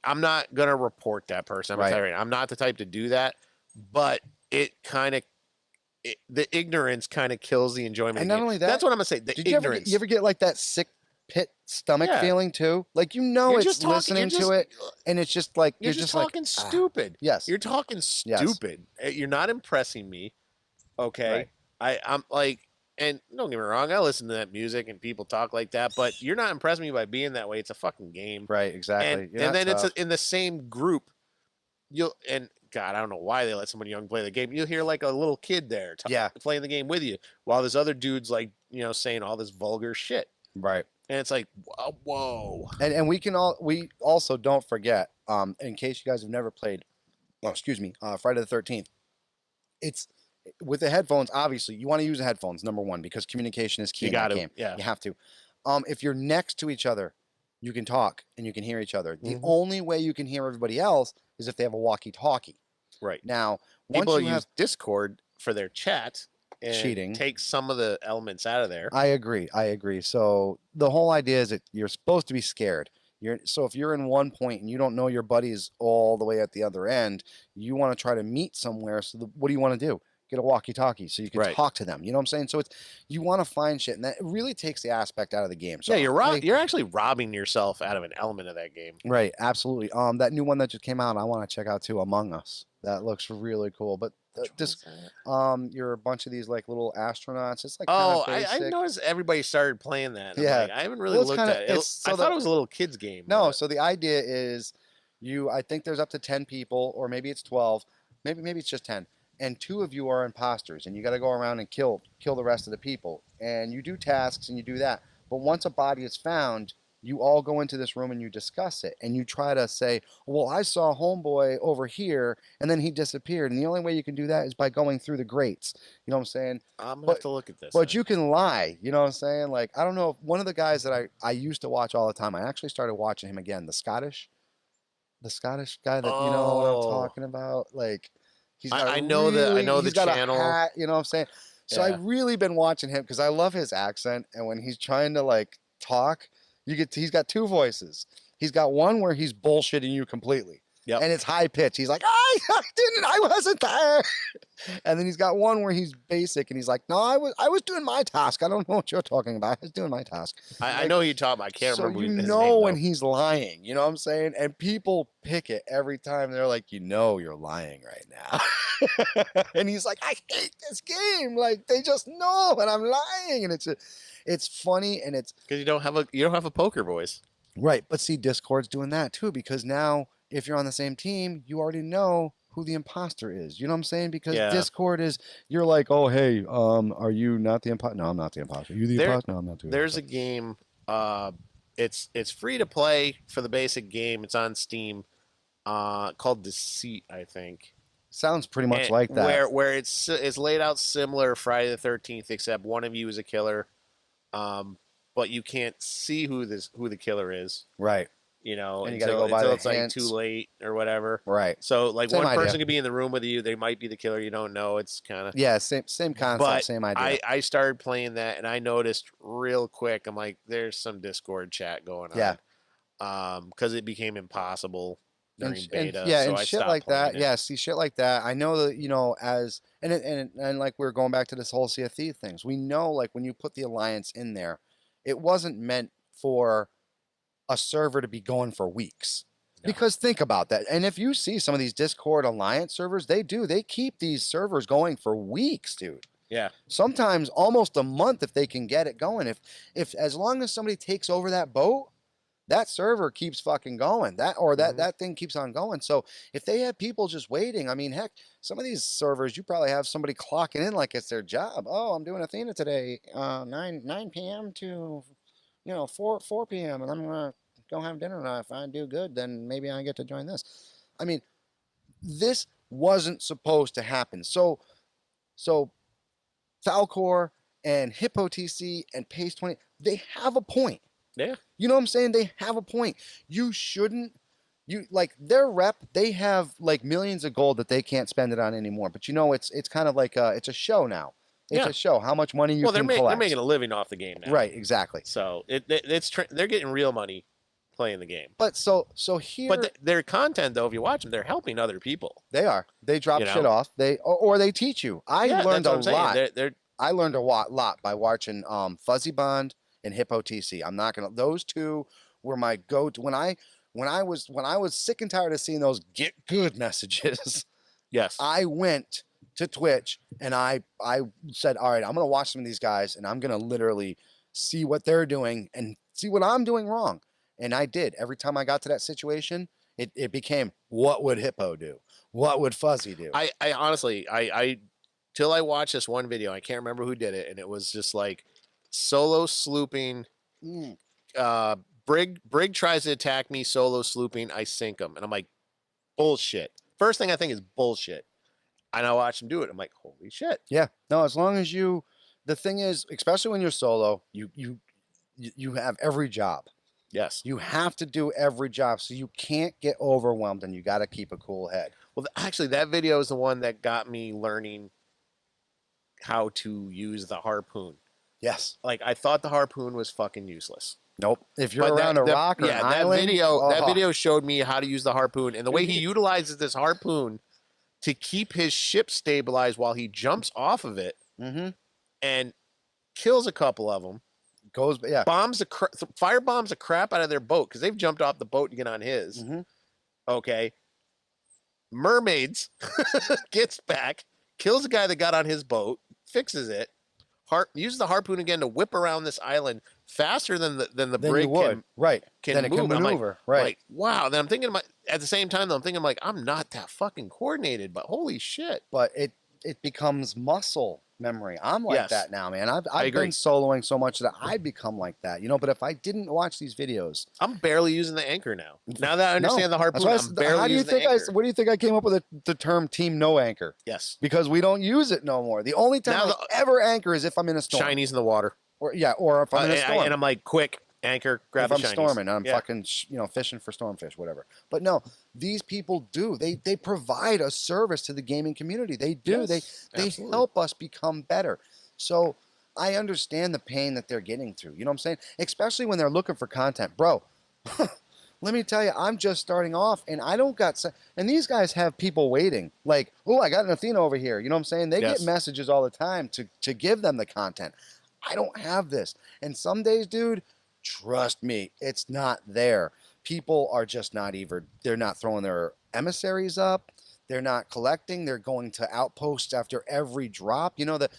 I'm not gonna report that person. I'm not the type to do that. But it kind of, the ignorance kind of kills the enjoyment. And not only that, that's what I'm gonna say. The ignorance. You ever get like that sick pit stomach feeling too? Like it's just listening to it, and it's just like you're just talking stupid. Yes, you're talking stupid. Yes. You're not impressing me. Okay, right. I'm like, and don't get me wrong, I listen to that music and people talk like that, but you're not impressing me by being that way. It's a fucking game, right? Exactly. And then it's in the same group. God, I don't know why they let someone young play the game. You'll hear like a little kid there playing the game with you, while this other dude's like, saying all this vulgar shit. Right. And it's like, whoa. And we also don't forget, in case you guys have never played, Friday the 13th, it's with the headphones. Obviously, you want to use the headphones, number one, because communication is key in that game. Yeah. You have to. If you're next to each other, you can talk and you can hear each other. The only way you can hear everybody else is if they have a walkie-talkie. Right. Now, people use Discord for their chat and cheating. Take some of the elements out of there. I agree. So the whole idea is that you're supposed to be scared. So if you're in one point and you don't know your buddies all the way at the other end, you want to try to meet somewhere. So what do you want to do? Get a walkie-talkie so you can talk to them. You know what I'm saying? So you want to find shit, and that really takes the aspect out of the game. So you're actually robbing yourself out of an element of that game. Right, absolutely. That new one that just came out, I want to check out too, Among Us. That looks really cool. But you're a bunch of these like little astronauts. It's like I noticed everybody started playing that. I haven't really looked at it. I thought it was a little kids game. No, so the idea is I think there's up to 10 people, or maybe it's 12, maybe it's just 10. And 2 of you are imposters, and you got to go around and kill the rest of the people. And you do tasks and you do that. But once a body is found, you all go into this room and you discuss it, and you try to say, well, I saw homeboy over here and then he disappeared. And the only way you can do that is by going through the grates. You know what I'm saying? I'm going to have to look at this. But you can lie. You know what I'm saying? Like, I don't know. One of the guys that I used to watch all the time, I actually started watching him again, the Scottish. the Scottish guy that you know what I'm Oh, talking about. Like he's got a I know he's the got a channel. hat. You know what I'm saying? So Yeah. I've really been watching him because I love his accent, and when he's trying to like talk, he's got two voices. He's got one where he's bullshitting you completely, Yep. and it's high pitch. He's like, I wasn't there. And then he's got one where he's basic and he's like, no, I was doing my task. I don't know what you're talking about. I was doing my task. I Like, know who you're talking about. I can't so remember you his know name when though. he's lying, you know what I'm saying? And people pick it every time. They're like, you know, you're lying right now. And he's like, I hate this game. Like they just know and I'm lying. And it's funny and it's Because you don't have a poker voice. right. But see, Discord's doing that too, because now if you're on the same team, you already know who the imposter is. You know what I'm saying? Because Yeah. Discord is you're like, oh hey, are you not the imposter? No, I'm not the imposter. Are you the There imposter? No, I'm not the there's imposter. a game. It's free to play for the basic game. It's on Steam. Called Deceit, I think. Sounds pretty much And like that. where it's laid out similar Friday the 13th, except one of you is a killer. But you can't see who the killer is. Right. You know, And you gotta go by until the it's like hints. too late or whatever. Right. So like Same one idea. person could be in the room with you, they might be the killer, you don't know. It's kind of Yeah, same concept, but same idea. I started playing that and I noticed real quick, I'm like, there's some Discord chat going on. Yeah. Because it became impossible during beta, yeah, so and I shit stopped like that. playing it. Yeah, see shit like that. I know that as and like we're going back to this whole Sea of Thieves things. We know like when you put the alliance in there, it wasn't meant for a server to be going for weeks. No. Because think about that. And if you see some of these Discord alliance servers, they keep these servers going for weeks, dude. Yeah. Sometimes almost a month if they can get it going. If as long as somebody takes over that boat, that server keeps fucking going. That thing keeps on going. So if they have people just waiting, I mean, heck, some of these servers you probably have somebody clocking in like it's their job. Oh, I'm doing Athena today, 9 p.m. to 4 p.m. and I'm gonna go have dinner. And if I do good, then maybe I get to join this. I mean, this wasn't supposed to happen. So Falcor and Hippo TC and Pace 20, they have a point. Yeah. You know what I'm saying? They have a point. You shouldn't. You like their rep. They have like millions of gold that they can't spend it on anymore. But it's kind of like it's a show now. It's a show. How much money you can collect. They're making a living off the game now. Right. Exactly. So they're getting real money playing the game. But so here. But their content though, if you watch them, they're helping other people. They are. They drop shit off. Or they teach you. I learned a lot. I learned a lot by watching Fuzzy Bond and Hippo TC. I'm not gonna. Those two were my go-to when I was sick and tired of seeing those get good messages. Yes. I went to Twitch and I said, all right, I'm gonna watch some of these guys and I'm gonna literally see what they're doing and see what I'm doing wrong. And I did. Every time I got to that situation, it became, what would Hippo do? What would Fuzzy do? I honestly, till I watched this one video, I can't remember who did it, and it was just like solo slooping. Brig tries to attack me, solo slooping, I sink him. And I'm like, bullshit. First thing I think is bullshit. And I watch him do it. I'm like, holy shit. Yeah. No, as long as the thing is, especially when you're solo, you have every job. Yes. You have to do every job. So you can't get overwhelmed and you got to keep a cool head. Well, actually, that video is the one that got me learning how to use the harpoon. Yes. Like, I thought the harpoon was fucking useless. Nope. If you're around a rock or an island. That video showed me how to use the harpoon. And the way he utilizes this harpoon to keep his ship stabilized while he jumps off of it and kills a couple of them. Fire bombs the crap out of their boat because they've jumped off the boat to get on his. Okay. Mermaids gets back, kills the guy that got on his boat, fixes it, uses the harpoon again to whip around this island faster than the brig can, right. Can then move. It can maneuver. Right. Like, wow. Then I'm thinking at the same time though, I'm thinking like, I'm not that fucking coordinated, but holy shit. But it becomes muscle memory. I'm like that now, man. I've agree. been soloing so much that I become like that, But if I didn't watch these videos, I'm barely using the anchor now. Now that I understand the harpoon, I'm barely using the anchor. What do you think I came up with the term team no anchor? Yes. Because we don't use it no more. The only time I ever anchor is if I'm in a storm. Chinese in the water. Or if I'm in a storm. And I'm like, quick, Anchor, grab if the I'm shinies. storming and I'm Yeah. fucking, fishing for stormfish, whatever. But no, these people do. They provide a service to the gaming community. They do. Yes, They absolutely. help us become better. So I understand the pain that they're getting through. You know what I'm saying? Especially when they're looking for content, bro. Let me tell you, I'm just starting off, and I don't got. And these guys have people waiting. Like, oh, I got an Athena over here. You know what I'm saying? They get Yes. messages all the time to give them the content. I don't have this, and some days, dude, trust me, it's not there. People are just not even. They're not throwing their emissaries up. They're not collecting. They're going to outposts after every drop. You know the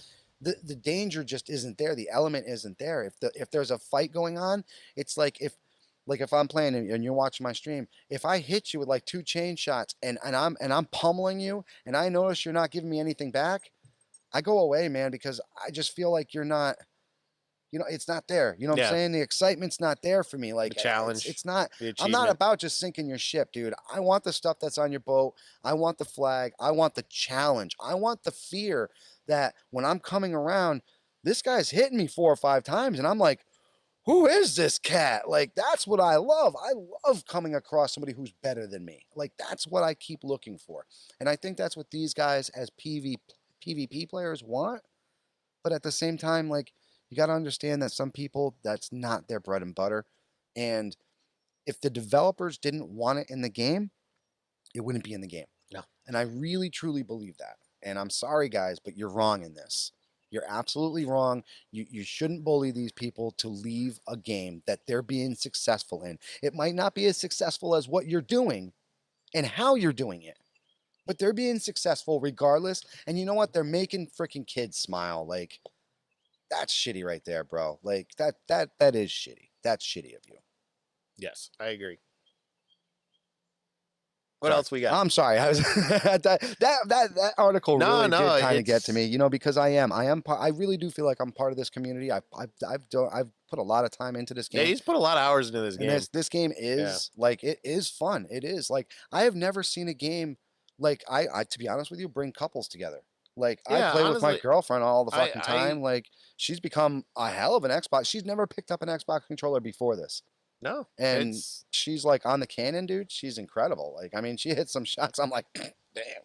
danger just isn't there. The element isn't there. If there's a fight going on, it's like if I'm playing and you're watching my stream, if I hit you with like 2 chain shots and I'm pummeling you and I notice you're not giving me anything back, I go away, man, because I just feel like you're not, it's not there. You know what I'm Yeah. saying? The excitement's not there for me. Like The challenge. it's not. The I'm not achievement. about just sinking your ship, dude. I want the stuff that's on your boat. I want the flag. I want the challenge. I want the fear that when I'm coming around, this guy's hitting me 4 or 5 times, and I'm like, who is this cat? Like, that's what I love. I love coming across somebody who's better than me. Like, that's what I keep looking for. And I think that's what these guys as PvP players want. But at the same time, like, you got to understand that some people, that's not their bread and butter. And if the developers didn't want it in the game, it wouldn't be in the game. No. And I really, truly believe that. And I'm sorry, guys, but you're wrong in this. You're absolutely wrong. You shouldn't bully these people to leave a game that they're being successful in. It might not be as successful as what you're doing and how you're doing it, but they're being successful regardless. And you know what? They're making freaking kids smile. Like, that's shitty right there, bro. Like, that is shitty. That's shitty of you. Yes, I agree. What Sorry. else we got? I'm sorry. I was that article really did kind of get to me, because I really do feel like I'm part of this community. I've put a lot of time into this game. Yeah, he's put a lot of hours into this game. And this game is like, it is fun. It is like, I have never seen a game like I to be honest with you, bring couples together. Like, I play with my girlfriend all the fucking time. Like, she's become a hell of an Xbox. She's never picked up an Xbox controller before this. No. And she's like on the cannon, dude. She's incredible. Like, I mean, she hits some shots. I'm like, damn,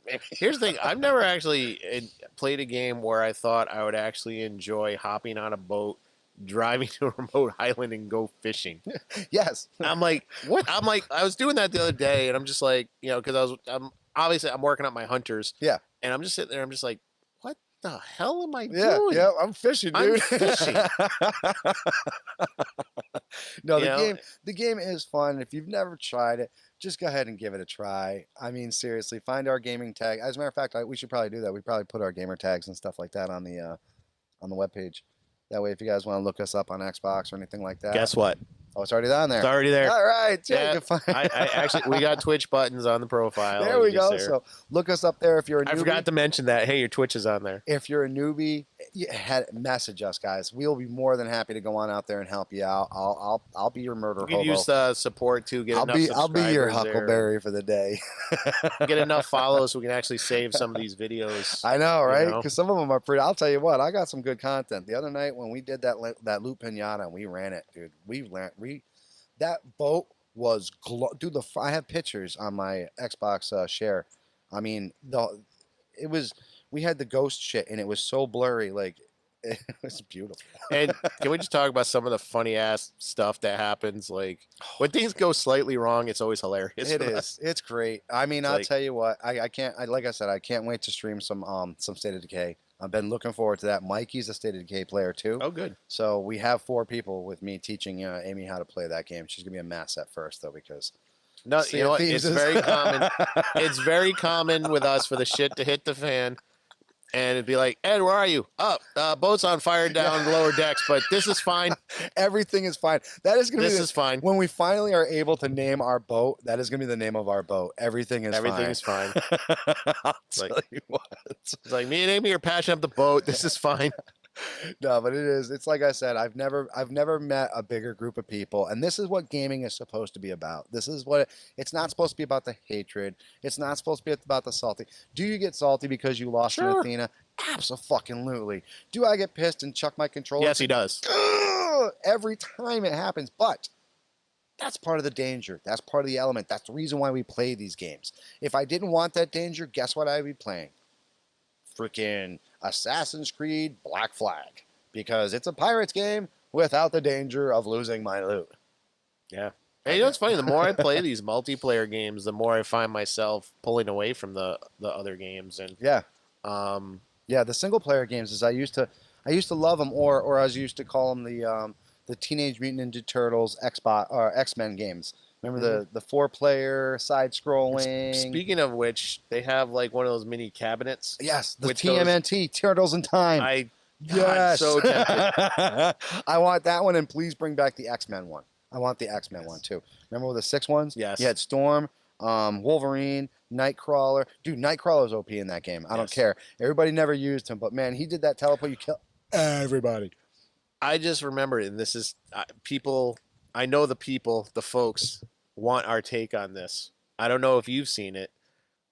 baby. Here's the thing. I've never actually played a game where I thought I would actually enjoy hopping on a boat, driving to a remote island, and go fishing. Yes. I'm like, what? I'm like, I was doing that the other day, and I'm just like, because I'm working on my hunters. Yeah. And I'm just sitting there. I'm just like, what the hell am I doing? Yeah, I'm fishing, dude. I'm fishing. No, the game is fun. If you've never tried it, just go ahead and give it a try. I mean, seriously, find our gaming tag. As a matter of fact, we should probably do that. We probably put our gamer tags and stuff like that on the webpage. That way, if you guys want to look us up on Xbox or anything like that. Guess what? Oh, it's already on there. It's already there. All right. Yeah. I actually, we got Twitch buttons on the profile. There we go. So look us up there if you're a newbie. I forgot to mention that. Hey, your Twitch is on there. If you're a newbie, message us, guys. We'll be more than happy to go on out there and help you out. I'll be your murder hobo. You can use the support to get enough subscribers. I'll be your huckleberry for the day. Get enough follows so we can actually save some of these videos. I know, right? Because some of them are pretty. I'll tell you what, I got some good content. The other night when we did that loot pinata and we ran it, dude. That boat was dude. I have pictures on my Xbox share. I mean, we had the ghost shit and it was so blurry, like it was beautiful. And can we just talk about some of the funny ass stuff that happens? Like, when things go slightly wrong, it's always hilarious. It is. It's great. I mean, I'll tell you what. I can't. Like I said, I can't wait to stream some State of Decay. I've been looking forward to that. Mikey's a State of Decay player too. Oh, good. So we have 4 people with me teaching Amy how to play that game. She's gonna be a mess at first though, because you know what? It's very common. It's very common with us for the shit to hit the fan, and it'd be like, Ed, where are you? Up, boat's on fire down the lower decks, but this is fine. Everything is fine. That is gonna be. This is fine. When we finally are able to name our boat, that is gonna be the name of our boat. Everything is fine. I'll tell you what. It's like, me and Amy are patching up the boat. This is fine. No, but it is. It's like I said, I've never met a bigger group of people, and this is what gaming is supposed to be about. This is what it's not supposed to be about. The hatred. It's not supposed to be about the salty. Do you get salty because you lost an Athena? Absolutely. Do I get pissed and chuck my controller? Yes, he does. every time it happens. But that's part of the danger. That's part of the element. That's the reason why we play these games. If I didn't want that danger, guess what I'd be playing? Freaking Assassin's Creed Black Flag. Because it's a pirates game without the danger of losing my loot. Yeah. And you know what's funny? The more I play these multiplayer games, the more I find myself pulling away from the other games. And Yeah. um, Yeah, the single player games is I used to love them, or as I used to call them, the Teenage Mutant Ninja Turtles Xbox or X-Men games. Remember the 4-player side scrolling. speaking of which, they have like one of those mini cabinets. Yes, the with TMNT Turtles in Time. Yes, so tempted. I want that one, and please bring back the X-Men one. I want the X-Men one too. Remember the 6 ones? Yes. You had Storm, Wolverine, Nightcrawler. Dude, Nightcrawler's OP in that game. I don't care. Everybody never used him, but man, he did that teleport. You kill everybody. I just remember, and this is people. I know the folks want our take on this. I don't know if you've seen it.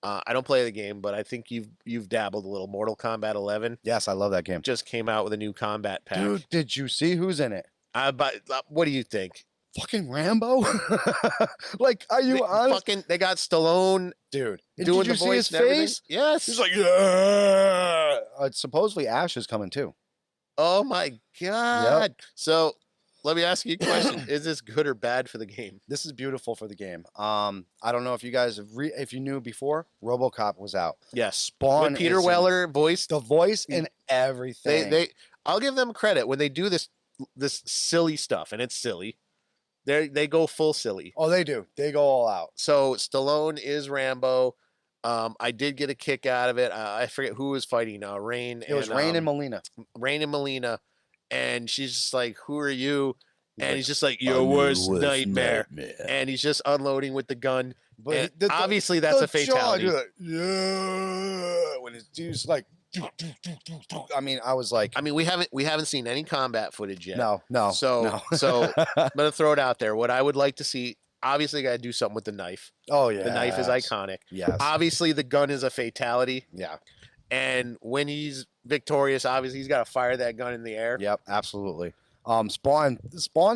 I don't play the game, but I think you've dabbled a little. Mortal Kombat 11 Yes, I love that game. just came out with a new combat pack. Dude, did you see who's in it? But what do you think? Fucking Rambo? Like, are you honest? They got Stallone, Dude, doing did you the see voice his and everything. face? Yes. He's like, yeah. Supposedly Ash is coming too. Oh my god. So let me ask you a question: is this good or bad for the game? This is beautiful for the game. I don't know if you guys if you knew before, RoboCop was out. Yes. Spawn With Peter Weller voiced the voice and everything. They I'll give them credit when they do this silly stuff, and it's silly. They go full silly. Oh, they do. They go all out. So Stallone is Rambo. I did get a kick out of it. I forget who was fighting. Rain. It was Rain and Molina. Rain and Melina, and she's just like, "Who are you?" And Like, he's just like, "Your worst nightmare." And he's just unloading with the gun. But obviously, that's a fatality. Like, yeah. When his dude's like, I mean, I was like, I mean, we haven't seen any combat footage yet. no. So I'm gonna throw it out there. What I would like to see, obviously, got to do something with the knife. Oh yeah, The knife is iconic. Yes. Obviously, the gun is a fatality. Yeah. And when he's victorious, obviously, he's got to fire that gun in the air. Yep. Absolutely. Spawn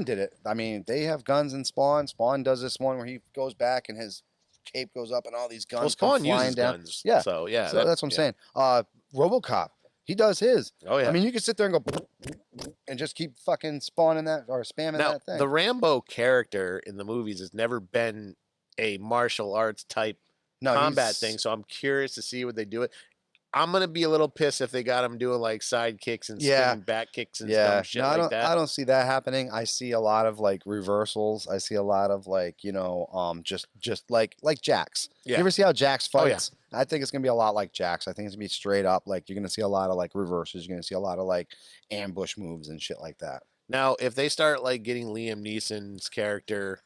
did it. I mean, they have guns in Spawn. Spawn does this one where he goes back and his cape goes up and all these guns Spawn come flying uses down. guns. Yeah. So yeah, So that's what I'm saying. RoboCop, he does his. Oh yeah. I mean, you can sit there and go and just keep fucking spawning that or spamming Now that thing. the Rambo character in the movies has never been a martial arts type combat thing, so I'm curious to see what they do it. I'm gonna be a little pissed if they got him doing like side kicks and spinning back kicks and dumb shit like that. I don't see that happening. I see a lot of like reversals. I see a lot of like, just like Jax. Yeah. You ever see how Jax Oh, yeah. fights? I think it's gonna be a lot like Jax. I think it's gonna be straight up. Like you're gonna see a lot of like reverses. You're gonna see a lot of like ambush moves and shit like that. Now, if they start like getting Liam Neeson's character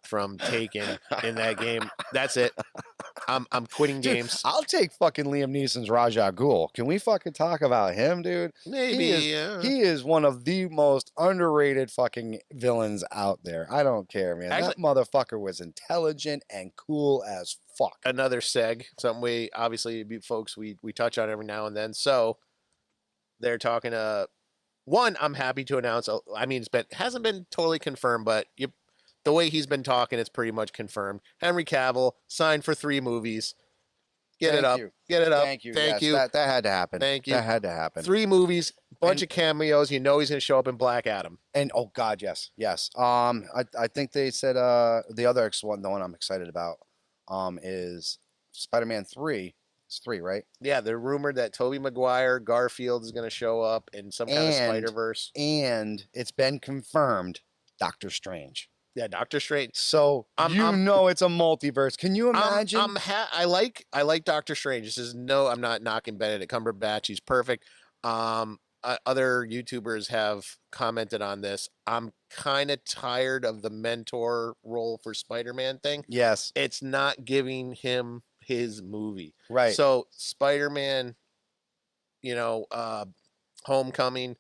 from Taken in that game, that's it. I'm quitting Dude, games. I'll take fucking Liam Neeson's Raja Ghul. Can we fucking talk about him, dude? Maybe He is one of the most underrated fucking villains out there. I don't care, man. Actually, that motherfucker was intelligent and cool as fuck. another seg, something we obviously folks we touch on every now and then. So they're talking one, I'm happy to announce. I mean, hasn't been totally confirmed, but the way he's been talking, it's pretty much confirmed. Henry Cavill signed for 3 movies. Get it up. Thank you. Thank Yes, you. That had to happen. Thank you. That had to happen. 3 movies, bunch of cameos. You know he's going to show up in Black Adam. And oh god, yes. I think they said the other one, the one I'm excited about, is Spider-Man 3. It's 3, right? Yeah, they're rumored that Tobey Maguire, Garfield is going to show up in some kind of Spider-Verse. And it's been confirmed, Doctor Strange. Yeah, Doctor Strange. So it's a multiverse. Can you imagine? I like Doctor Strange. This is I'm not knocking Benedict Cumberbatch. He's perfect. Other YouTubers have commented on this. I'm kind of tired of the mentor role for Spider-Man thing. Yes. It's not giving him his movie. Right. So Spider-Man, Homecoming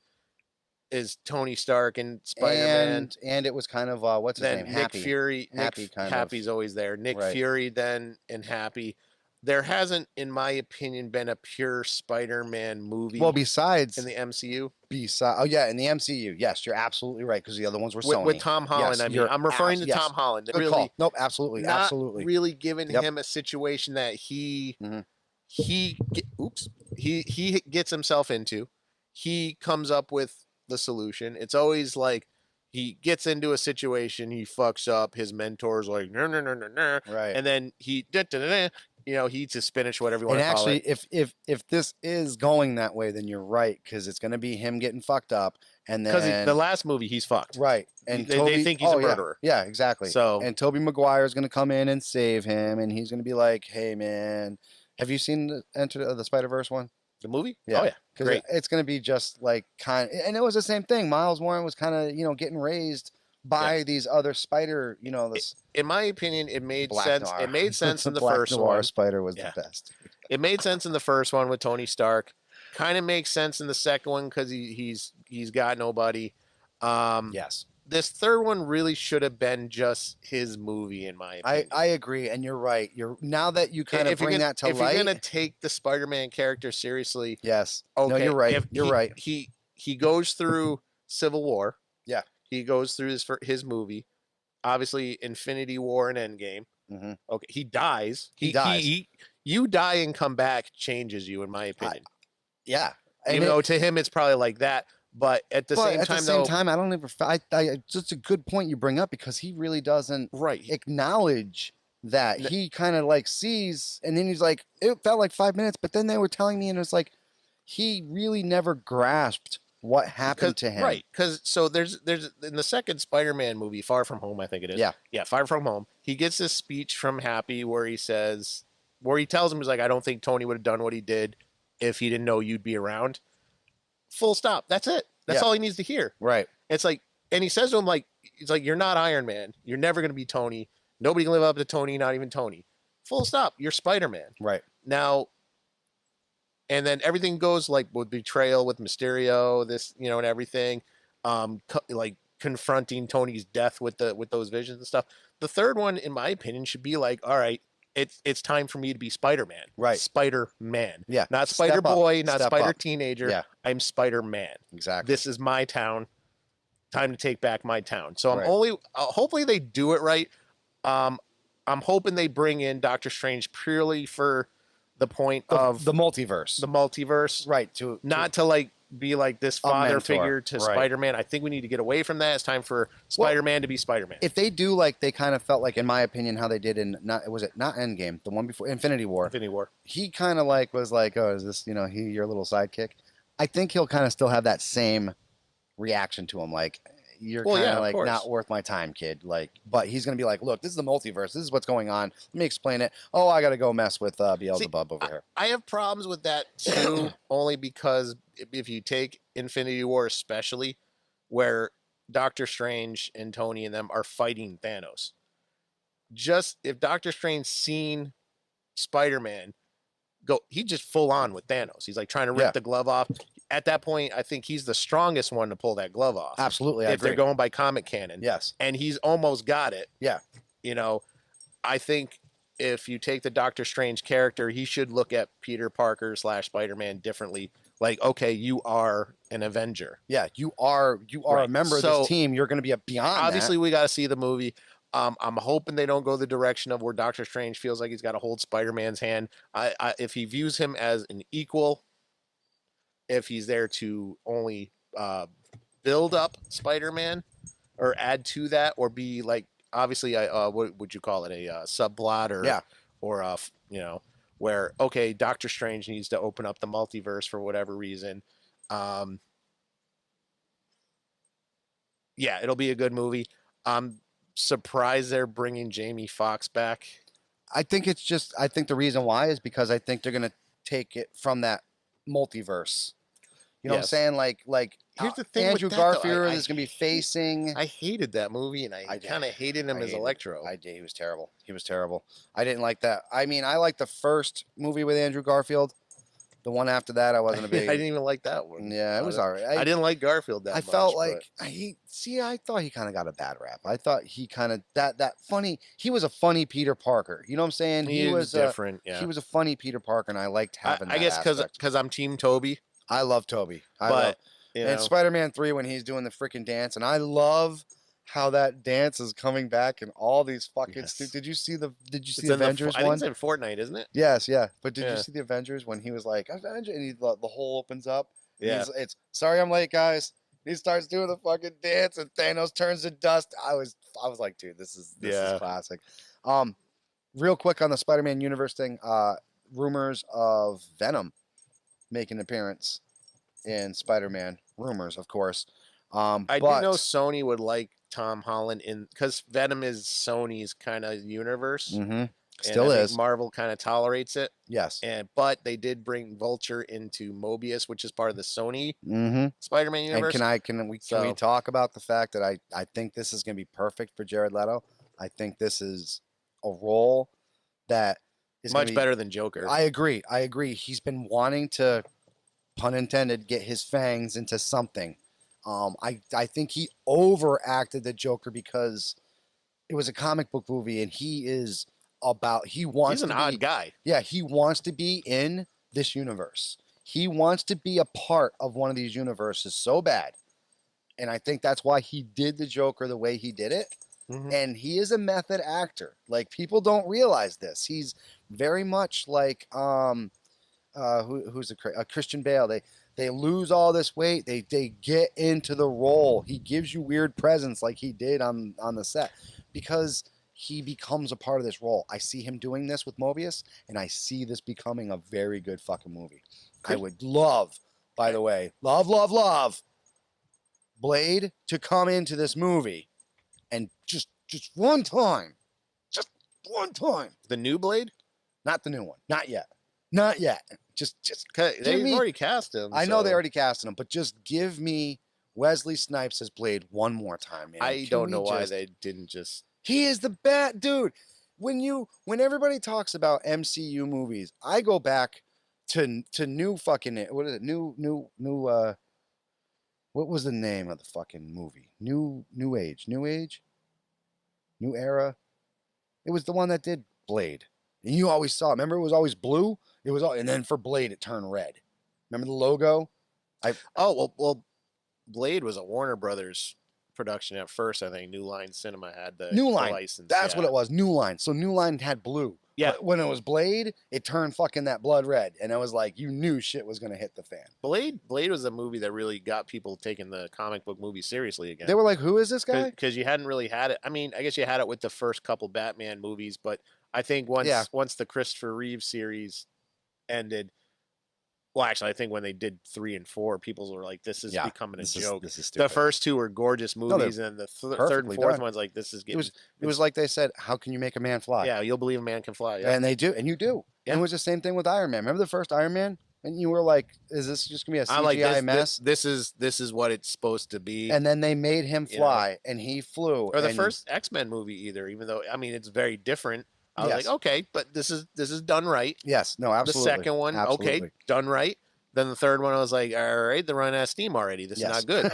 is Tony Stark and Spider-Man. And it was kind of what's his name? Nick Fury. Happy's always there. Nick Right. Fury then and Happy. there hasn't, in my opinion, been a pure Spider-Man Well, movie in besides the MCU oh yeah, in the MCU, yes, you're absolutely right because the other ones were with Sony. Tom Holland. Yes, I mean, you're I'm referring to yes. Tom Holland. Good Really, call. Nope, absolutely, not absolutely. really giving Yep. him a situation that Hmm. oops, he gets himself into. He comes up with the solution. It's always like he gets into a situation, he fucks up. His mentor's like, no, no, no, no, no, Right. and then he, he eats his spinach, whatever you And want to call actually, it. if this is going that way, then you're right because it's going to be him getting fucked up, and Because the then last movie, he's fucked. right, and They Toby. think he's a Oh yeah, murderer. yeah, exactly. So And Toby Maguire is going to come in and save him, and he's going to be like, "Hey man, have you seen the Enter the Spider Verse one?" the movie, oh Yeah, yeah, because great. it's going to be just like and it was the same thing. Miles Warren was kind of getting raised Yeah. by these other spider, this In my opinion, it made Black sense. Noir. It made sense in the Black first Noir one. spider was Yeah. the best. It made sense in the first one with Tony Stark. Kind of makes sense in the second one because he's got nobody. Yes. This third one really should have been just his movie, in my opinion. I agree, and you're right. You're now that you kind of If you're bring gonna, that to if light. you're gonna take the Spider-Man character seriously, Yes. okay. No, you're right. If You're right. he goes through Civil War. Yeah. He goes through his movie. Obviously, Infinity War and Endgame. Hmm. Okay, he dies. He dies. You die and come back changes you, in my opinion. Yeah. And Even though to him it's probably like that, but at the same time, I don't ever. It's just a good point you bring up because he really doesn't right? acknowledge that N- he kind of like sees, and then he's like, it felt like 5 minutes, but then they were telling me, and it's like he really never grasped what happened to him. Right, because so there's in the second Spider-Man movie, Far From Home, I think it is. Yeah, Far From Home. He gets this speech from Happy where he tells him, he's like, I don't think Tony would have done what he did if he didn't know you'd be around. Full stop. That's it. That's all he needs to hear. Right. It's like, and he says to him like, he's like, you're not Iron Man. You're never going to be Tony. Nobody can live up to Tony, not even Tony. Full stop. You're Spider-Man. Right. Now, and then everything goes like with betrayal with Mysterio, this, and everything, like confronting Tony's death with those visions and stuff. The third one, in my opinion, should be like, all right, it's time for me to be Spider-Man. Right. Spider-Man. Yeah. Not Spider-Boy, not Spider up. Teenager. Yeah. I'm Spider-Man. Exactly. This is my town. Time to take back my town. So I'm Right. hopefully they do it right. I'm hoping they bring in Doctor Strange purely for the point of the multiverse. the multiverse. Right. Not to like be like this father mentor. figure to Right. Spider-Man. I think we need to get away from that. It's time for Spider-Man to be Spider-Man. If they do like they kind of felt like, in my opinion, how they did in not Endgame, the one before Infinity War. Infinity War. He kind of like was like, oh, is this he your little sidekick? I think he'll kind of still have that same reaction to him, like you're kind of like not worth my time, kid. Like, but he's gonna be like, look, this is the multiverse. This is what's going on. Let me explain it. Oh, I gotta go mess with Beelzebub over here. I have problems with that too, only because if you take Infinity War especially, where Doctor Strange and Tony and them are fighting Thanos, just if Doctor Strange seen Spider-Man go, he just full on with Thanos. He's like trying to rip the glove off. At that point, I think he's the strongest one to pull that glove off. Absolutely, I if agree. they're going by comic canon. Yes. And he's almost got it. Yeah. I think if you take the Doctor Strange character, he should look at Peter Parker / Spider-Man differently. Like, okay, you are an Avenger. Yeah, you are a member of this team. You're going to be beyond. Obviously, we got to see the movie. I'm hoping they don't go the direction of where Doctor Strange feels like he's got to hold Spider-Man's hand. If he views him as an equal, if he's there to only build up Spider-Man or add to that, or be like, obviously, what would you call it, a subplot or where, okay, Doctor Strange needs to open up the multiverse for whatever reason. Yeah, it'll be a good movie. I'm surprised they're bringing Jamie Foxx back. I think the reason why is because I think they're going to take it from that multiverse. You know what I'm saying? Like here's the thing, Andrew Garfield is going to be facing. I hated that movie, and I kind of hated him as Electro. He was terrible. He was terrible. I didn't like that. I mean, I liked the first movie with Andrew Garfield. The one after that, I wasn't a I big. didn't even like that one. Yeah, it was all right. I didn't like Garfield that I much. felt but like I thought he kind of got a bad rap. I thought he kind of that funny. He was a funny Peter Parker. You know what I'm saying? he was different. Yeah, he was a funny Peter Parker, and I liked having I that guess aspect. because I'm Team Toby, I love Toby. I love but you and know, Spider-Man 3 when he's doing the freaking dance, and I love how that dance is coming back and all these fucking. yes. Did you see the It's the in Avengers I think one? it's in Fortnite, isn't it? Yes, yeah. But did you Yeah, see the Avengers when he was like Avenger and the hole opens up? And yeah. it's sorry I'm late, guys. He starts doing the fucking dance and Thanos turns to dust. I was like, dude, this is Yeah. classic. Um, real quick on the Spider-Man universe thing, rumors of Venom making an appearance in Spider-Man. Rumors, of course. I do know But Sony would like Tom Holland in because Venom is Sony's kind of universe, and still I think is. Marvel kind of tolerates it. Yes. But they did bring Vulture into Mobius, which is part of the Sony Mm-hmm. Spider-Man And universe. can we So talk about the fact that I think this is gonna be perfect for Jared Leto? I think this is a role that is gonna much be better than Joker. I agree. I agree. He's been wanting to, pun intended, get his fangs into something. I think he overacted the Joker because it was a comic book movie, and he wants He's an to odd be. guy. Yeah, he wants to be in this universe. He wants to be a part of one of these universes so bad, and I think that's why he did the Joker the way he did it. Mhm. And he is a method actor. Like, people don't realize this. He's very much like who's Christian Bale. They lose all this weight. They get into the role. He gives you weird presence like he did on the set because he becomes a part of this role. I see him doing this with Mobius, and I see this becoming a very good fucking movie. I would love, by the way, love Blade to come into this movie and just one time, just one time. The new Blade? Not the new one. Not yet. Not yet. Just They've already cast him. I know they so already casted him, but just give me Wesley Snipes as Blade one more time, man. I don't know why they didn't just. He is the bat dude. When everybody talks about MCU movies, I go back to new fucking what is it? New what was the name of the fucking movie? New Age, New Era. It was the one that did Blade. And you always saw it. Remember, it was always blue. And then for Blade, it turned red. Remember the logo? Well, Blade was a Warner Brothers production at first. I think New Line Cinema had the license. That's what it was. New Line. So New Line had blue. Yeah. But when it was Blade, it turned fucking that blood red, and it was like you knew shit was gonna hit the fan. Blade was a movie that really got people taking the comic book movie seriously again. They were like, "Who is this guy?" Because you hadn't really had it. I mean, I guess you had it with the first couple Batman movies, but I think once the Christopher Reeve series ended. Well, actually, I think when they did 3 and 4, people were like, "This is becoming a joke." This is stupid. The first 2 were gorgeous movies, and the third and fourth one's like, "This is getting." It was like they said, "How can you make a man fly?" Yeah, you'll believe a man can fly. Yeah. And they do, and you do. Yeah. And it was the same thing with Iron Man. Remember the first Iron Man? And you were like, "Is this just gonna be a CGI mess?" This is what it's supposed to be. And then they made him fly, and he flew. Or the first X-Men movie, either. Even though it's very different. I was like, okay, but this is done right. Yes, no, absolutely. The second one, okay, done right. Then the third one, I was like, all right, they're running out of steam already. This is not good.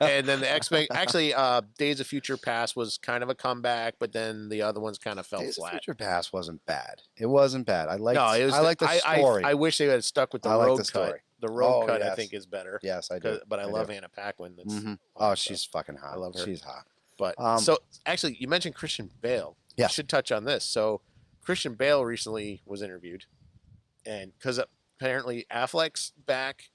And then the X-Men, actually, Days of Future Past was kind of a comeback, but then the other ones kind of fell Days flat. of Future Past wasn't bad. It wasn't bad. I liked. No, it was. I liked the story. I wish they had stuck with the road cut. The road cut, I think, is better. Yes, I do. But I love Anna Paquin. That's Oh, she's fucking hot. I love her. She's hot. But so actually, you mentioned Christian Bale. Yeah, I should touch on this. So Christian Bale recently was interviewed, and because apparently Affleck's back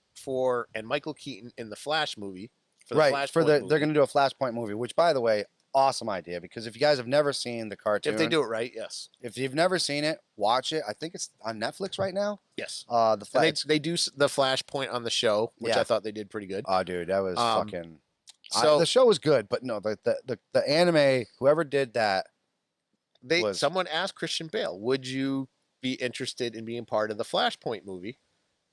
and Michael Keaton in the Flash movie. They're going to do a Flashpoint movie, which, by the way, awesome idea, because if you guys have never seen the cartoon, if they do it right, yes. If you've never seen it, watch it. I think it's on Netflix right now. Yes. They do the Flashpoint on the show, which I thought they did pretty good. Oh, dude, that was fucking. So the show was good, but no, the anime, whoever did that, someone asked Christian Bale, "Would you be interested in being part of the Flashpoint movie?"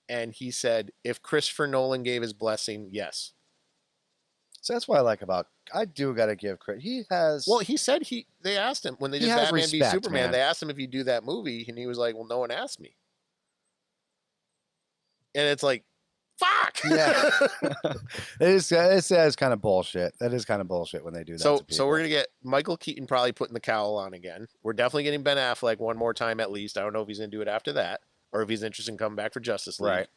And he said, "If Christopher Nolan gave his blessing, yes." So that's what I like about. I do got to give credit. He has. Well, he said they asked him when they did Batman v Superman. Man. They asked him if he'd do that movie, and he was like, "Well, no one asked me." and it's like, fuck. Yeah. It is kind of bullshit. That is kind of bullshit when they do that to So people. we're gonna get Michael Keaton probably putting the cowl on again. We're definitely getting Ben Affleck one more time at least. I don't know if he's gonna do it after that or if he's interested in coming back for Justice League. Right.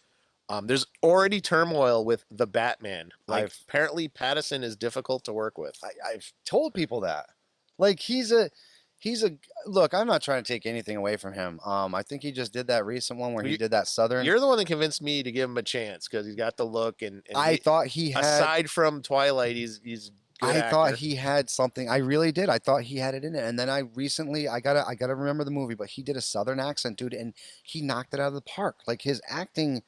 There's already turmoil with the Batman. Like I've apparently Pattinson is difficult to work with. I've told people that. Like he's a look, I'm not trying to take anything away from him. I think he just did that recent one where he did that Southern. You're the one that convinced me to give him a chance because he's got the look and I thought he had, aside from Twilight, he's good I actor. thought he had something. I really did. I thought he had it in it. And then I gotta remember the movie, but he did a Southern accent, dude, and he knocked it out of the park. Like his acting,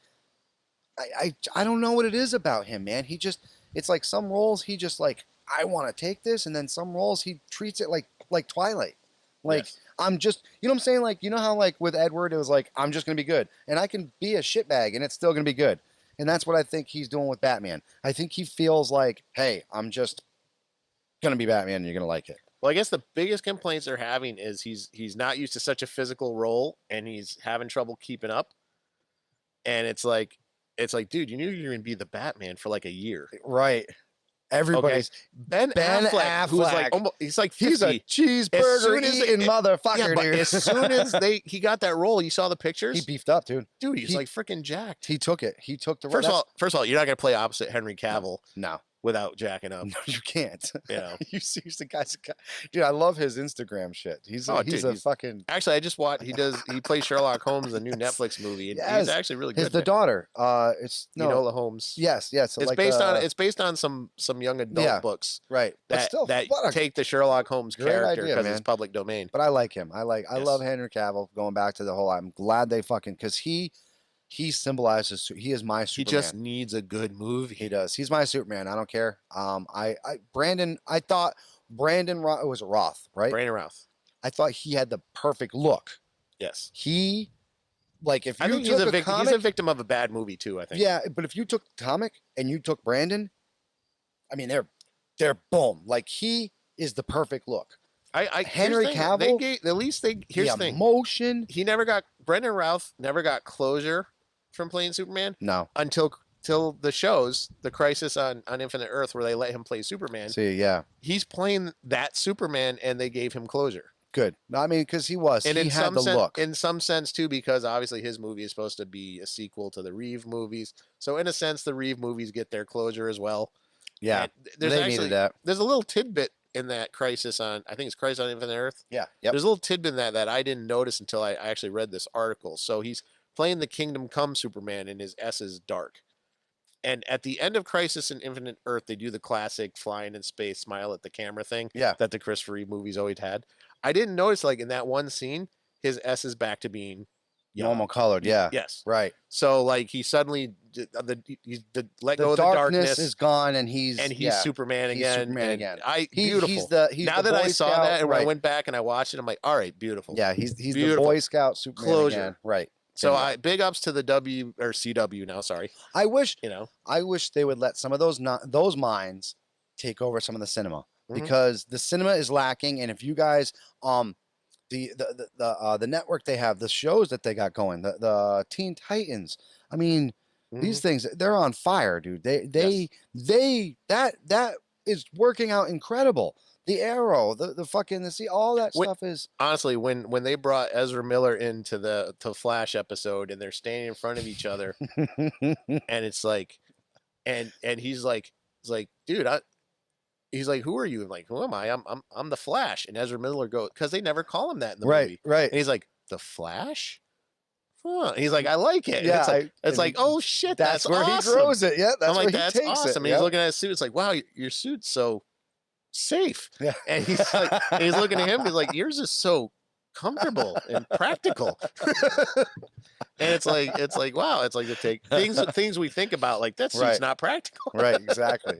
I don't know what it is about him, man. It's like some roles he just like, I want to take this, and then some roles he treats it like Twilight. Like Yes. I'm just, you know what I'm saying? Like, you know how like with Edward it was like, I'm just gonna be good, and I can be a shitbag and it's still gonna be good. And that's what I think he's doing with Batman. I think he feels like, hey, I'm just gonna be Batman and you're gonna like it. Well, I guess the biggest complaints they're having is he's not used to such a physical role and he's having trouble keeping up. And it's like, dude, you knew you were gonna be the Batman for like a year. Right. Everybody's Ben Affleck, who's like Affleck. almost, he's like 50. He's a cheeseburger eating motherfucker, Yeah, but dude. as soon as he got that role, you saw the pictures. He beefed up, dude. Dude, he's he- like freaking jacked. He took it. He took the role. First of all, you're not gonna play opposite Henry Cavill No, without jacking up. no, you can't. You know. You see the guy's, dude. I love his Instagram shit. He's a fucking. Actually, I just watched. He plays Sherlock Holmes, a new Netflix movie, and Yes. he's actually really good. The daughter. It's no. Enola Holmes. Yes, yes. So It's like, based on some young adult Yeah. books right. But that still, that what a take the Sherlock Holmes great character idea, because it's man. public domain. But I like him. I Yes. love Henry Cavill. Going back to the whole, I'm glad they fucking, because he symbolizes. He is my He Superman. just needs a good movie. He does. He's my Superman. I don't care. Brandon. I thought Brandon Roth, was Roth, right? Brandon Routh. I thought he had the perfect look. Yes. He, like, if you I think took he's a victim of a bad movie too. I think. yeah, but if you took the comic and you took Brandon, I mean, they're boom. Like he is the perfect look. Henry Cavill, here's the thing. Emotion. Brendan Routh never got closure from playing Superman No. until the shows, the Crisis on Infinite Earth, where they let him play Superman. See, yeah, He's playing that Superman, and they gave him closure. good. I mean, because he And he had the look. in some sense too, because obviously his movie is supposed to be a sequel to the Reeve movies. So in a sense, the Reeve movies get their closure as well. Yeah, And they needed that. There's a little tidbit in that Crisis on, I think it's Crisis on Infinite Earth. Yeah, yep. There's a little tidbit in that I didn't notice until I actually read this article. So he's playing the Kingdom Come Superman, and his S is dark. And at the end of Crisis in Infinite Earth, they do the classic flying in space, smile at the camera thing Yeah. that the Christopher Reeve movies always had. I didn't notice, like in that one scene, his S is back to being yellow. Normal colored. Yeah. Yes. Right. So like he suddenly let go of the darkness darkness is gone, and he's Superman he's again. Superman and again. Beautiful. He's now the that I Boy saw Scout, that and when I right. went back and I watched it, I'm like, all right, beautiful. Yeah, he's the Beautiful. Boy Scout Superman Closure. again. Right. So Yeah. big ups to the W or CW now. Sorry, I wish they would let some of those minds take over some of the cinema, Mhm. because the cinema is lacking. And if you guys the network, they have the shows that they got going, the Teen Titans, I mean, these things, they're on fire, dude. That is working out incredible. The Arrow, the fucking all that stuff is honestly, when they brought Ezra Miller into the Flash episode and they're standing in front of each other and it's like and he's like dude, he's like, who are you? I'm like, who am I? I'm the Flash. And Ezra Miller goes, because they never call him that in the movie. right. And he's like, the Flash? Huh. He's like, I like it. Yeah, it's like, oh shit, that's where awesome. he grows it. Yeah, that's I'm like, where he that's takes awesome. it. And he's looking at his suit. It's like, wow, your suit's so safe. Yeah. And he's like, and he's looking at him. He's like, yours is so comfortable and practical. And it's like, wow, it's like to take things we think about, like that suit's not practical. Right, exactly.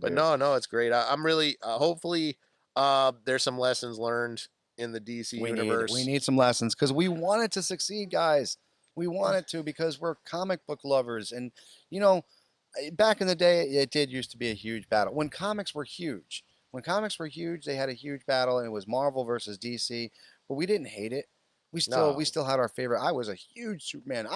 But But no, it's great. I'm really hopefully there's some lessons learned in the DC universe. We need some lessons, because we want it to succeed, guys. We want it to, because we're comic book lovers. And back in the day, it did used to be a huge battle when comics were huge. When comics were huge, they had a huge battle, and it was Marvel versus DC. But we didn't hate it. No. we still had our favorite. I was a huge Superman.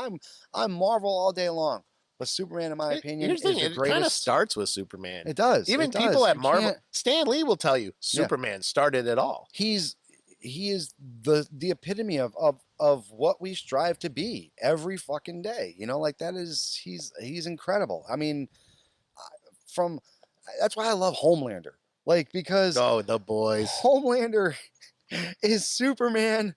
I'm Marvel all day long, but Superman, in my opinion, Here's the is thing. the It kind of greatest. starts with Superman. It does. It Even people does. at You Marvel, can't. Stan Lee will tell you Yeah. Superman started it all. He's he is the epitome of what we strive to be every fucking day. You know, like that is he's incredible. I mean, from that's why I love Homelander. Like because Oh, the boys. Homelander is Superman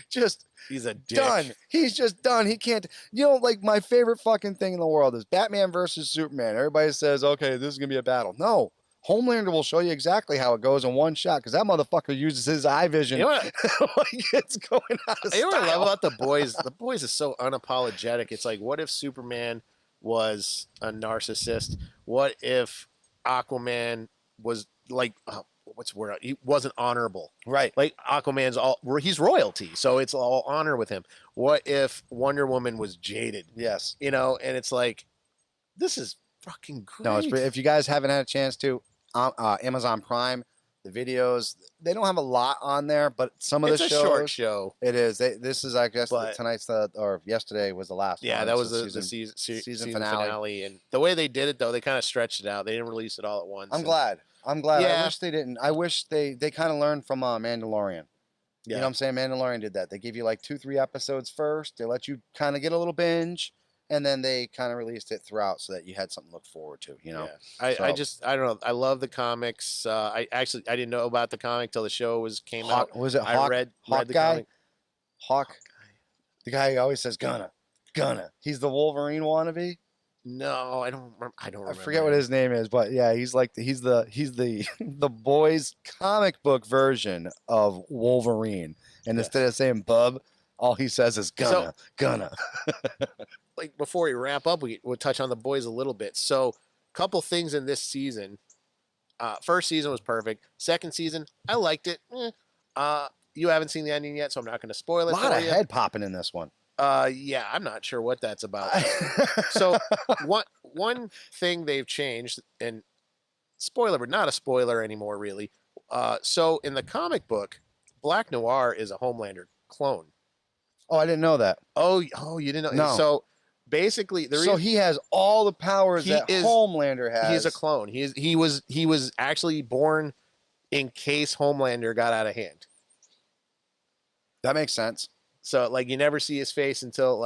just He's a dick. done. He's just done. He can't. You know, like my favorite fucking thing in the world is Batman versus Superman. Everybody says, okay, this is gonna be a battle. No, Homelander will show you exactly how it goes in one shot because that motherfucker uses his eye vision. You know what? Like it's going out of You know what I love style. about the boys? The boys is so unapologetic. It's like, what if Superman was a narcissist? What if Aquaman was like, what's the word? He wasn't honorable. Right. Like Aquaman's he's royalty, so it's all honor with him. What if Wonder Woman was jaded? Yes. You know, and it's like, this is fucking great. No, if you guys haven't had a chance to, Amazon Prime, the videos, they don't have a lot on there, but some of it's the a shows. short show. It is. This is, I guess, But- tonight's or yesterday was the last Yeah, one. that It's was the the season finale. finale. And the way they did it, though, they kind of stretched it out. They didn't release it all at once. I'm glad. I'm glad. I Yeah. wish they didn't. I wish they kind of learned from Mandalorian. You Yeah. know what I'm saying? Mandalorian did that. They give you like 2-3 episodes first. They let you kind of get a little binge, and then they kind of released it throughout so that you had something to look forward to. You know? Yeah. I So- don't know. I love the comics. I didn't know about the comic till the show came out. Hawk, was it I Hawk? read Hawk the guy? comic. Hawk? The guy who always says "gonna." He's the Wolverine wannabe. No, I don't remember. I don't I remember. forget what his name is, but yeah, he's the the boys comic book version of Wolverine. And Yes. instead of saying "bub," all he says is "gonna." Like before we wrap up, we'll touch on the boys a little bit. So, couple things in this season. First season was perfect. Second season, I liked it. You haven't seen the ending yet, so I'm not going to spoil A it lot for of you. head popping in this one. Yeah, I'm not sure what that's about. So one thing they've changed, and spoiler, but not a spoiler anymore, really. So in the comic book, Black Noir is a Homelander clone. Oh, I didn't know that. Oh, you didn't know? No. So basically, So he has all the powers He that is- Homelander has. he's a clone. He was actually born in case Homelander got out of hand. That makes sense. So like you never see his face until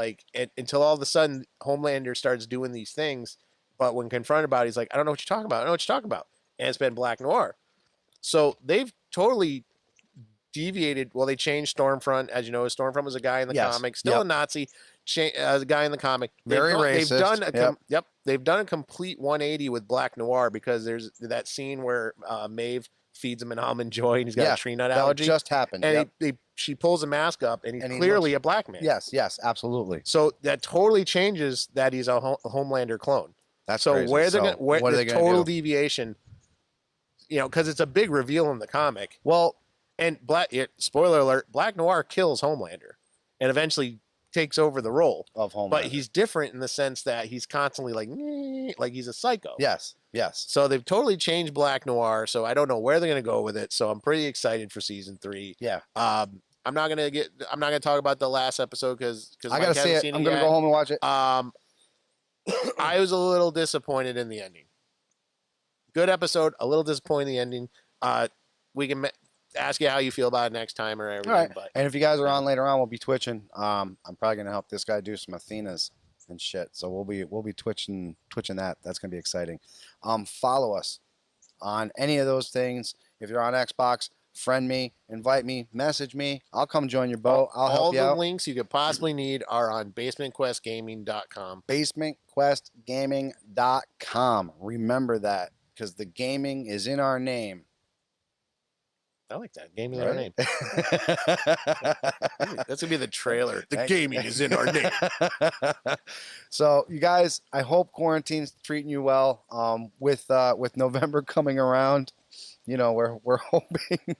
until all of a sudden Homelander starts doing these things, but when confronted about it, he's like, I don't know what you're talking about. I don't know what you're talking about. And it's been Black Noir. So they've totally deviated. Well, they changed Stormfront. As you know, Stormfront was a guy in the Yes. comic, still Yep. a Nazi, a guy in the comic. Very racist. They've done a complete 180 with Black Noir because there's that scene where Maeve feeds him an almond joy and he's got Yeah, a tree nut That allergy. just happened. And Yep. she pulls a mask up and he's And he clearly a black man. Yes, absolutely. So that totally changes that he's a Homelander clone. That's So crazy. where they're So gonna where what are the they gonna total do? deviation, because it's a big reveal in the comic. Well, And spoiler alert: Black Noir kills Homelander, and eventually takes over the role. of Homelander. But he's different in the sense that he's constantly like he's a psycho. yes. So they've totally changed Black Noir. So I don't know where they're gonna go with it. So I'm pretty excited for season 3. Yeah. I'm not gonna talk about the last episode because I gotta see it. I'm gonna go home and watch it. I was a little disappointed in the ending. Good episode, a little disappointed in the ending. We can ask you how you feel about it next time or everything. All right. But And if you guys are on later on, we'll be twitching. I'm probably gonna help this guy do some Athenas and shit. So we'll be twitching that. That's gonna be exciting. Follow us on any of those things. If you're on Xbox, friend me, invite me, message me. I'll come join your boat. I'll all help you the out. links you could possibly need are on basementquestgaming.com. BasementQuestGaming.com. Remember that because the gaming is in our name. I like that. Gaming in our name. Right? That's gonna be the trailer. The Hey. gaming is in our name. So you guys, I hope quarantine's treating you well. With November coming around, we're hoping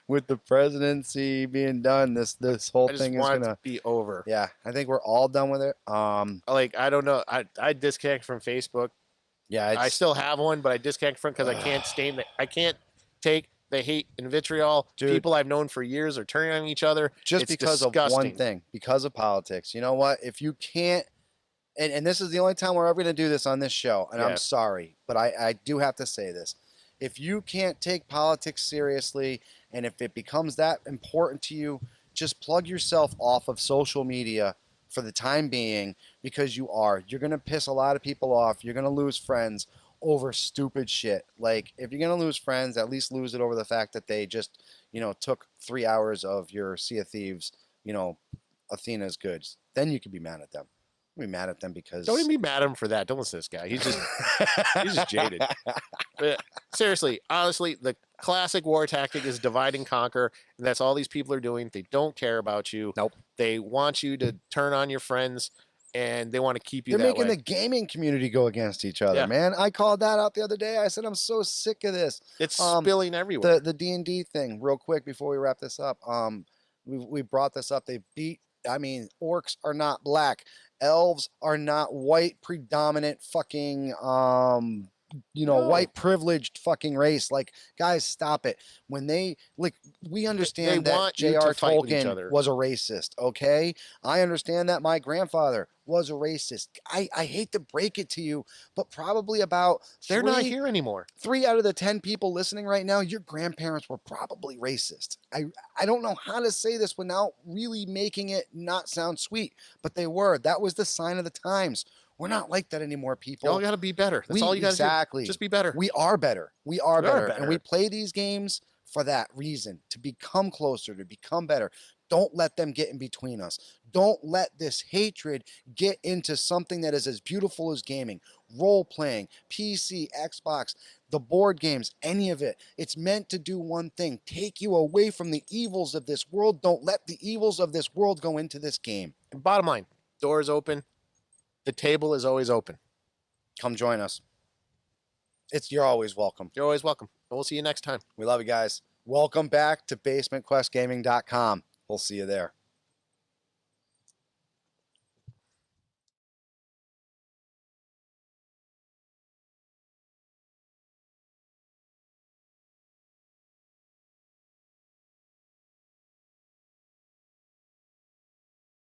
with the presidency being done, this whole I just thing is want it gonna. to be over. Yeah, I think we're all done with it. Like I don't know. I disconnect from Facebook. Yeah, I still have one, but I disconnect from because I can't take the hate and vitriol. Dude, People I've known for years are turning on each other. just It's because of one disgusting. thing, because of politics. You know what? If you can't, and this is the only time we're ever going to do this on this show, and I'm Yeah. sorry, but I do have to say this. If you can't take politics seriously, and if it becomes that important to you, just plug yourself off of social media for the time being, because you're going to piss a lot of people off. You're going to lose friends over stupid shit. Like, if you're going to lose friends, at least lose it over the fact that they just, took 3 hours of your Sea of Thieves, Athena's goods. Then you could be mad at them. Be mad at them because Don't even be mad at him for that. Don't listen to this guy. He's just jaded. But seriously, honestly, the classic war tactic is divide and conquer, and that's all these people are doing. They don't care about you. Nope. They want you to turn on your friends, and they want to keep you they're that making way. the gaming community go against each other, Yeah. man. I called that out the other day. I said I'm so sick of this. It's spilling everywhere. The D&D thing, real quick before we wrap this up. We brought this up. Orcs are not black. Elves are not white predominant fucking No. white privileged fucking race. Like, guys, stop it. When we understand that want you to J.R. fight with each Tolkien other. was a racist, okay? I understand that my grandfather was a racist. I hate to break it to you, but probably about They're not here anymore. 3 out of the 10 people listening right now, your grandparents were probably racist. I don't know how to say this without really making it not sound sweet, but they were. That was the sign of the times. We're not like that anymore, people. Y'all got to be better. That's all you got to do. Exactly. Just be better. We are better. We are We are better. And better. we play these games for that reason, to become closer, to become better. Don't let them get in between us. Don't let this hatred get into something that is as beautiful as gaming, role playing, PC, Xbox, the board games, any of it. It's meant to do one thing: take you away from the evils of this world. Don't let the evils of this world go into this game. And bottom line, doors open. The table is always open. Come join us. You're always welcome. You're always welcome. And we'll see you next time. We love you guys. Welcome back to basementquestgaming.com. We'll see you there.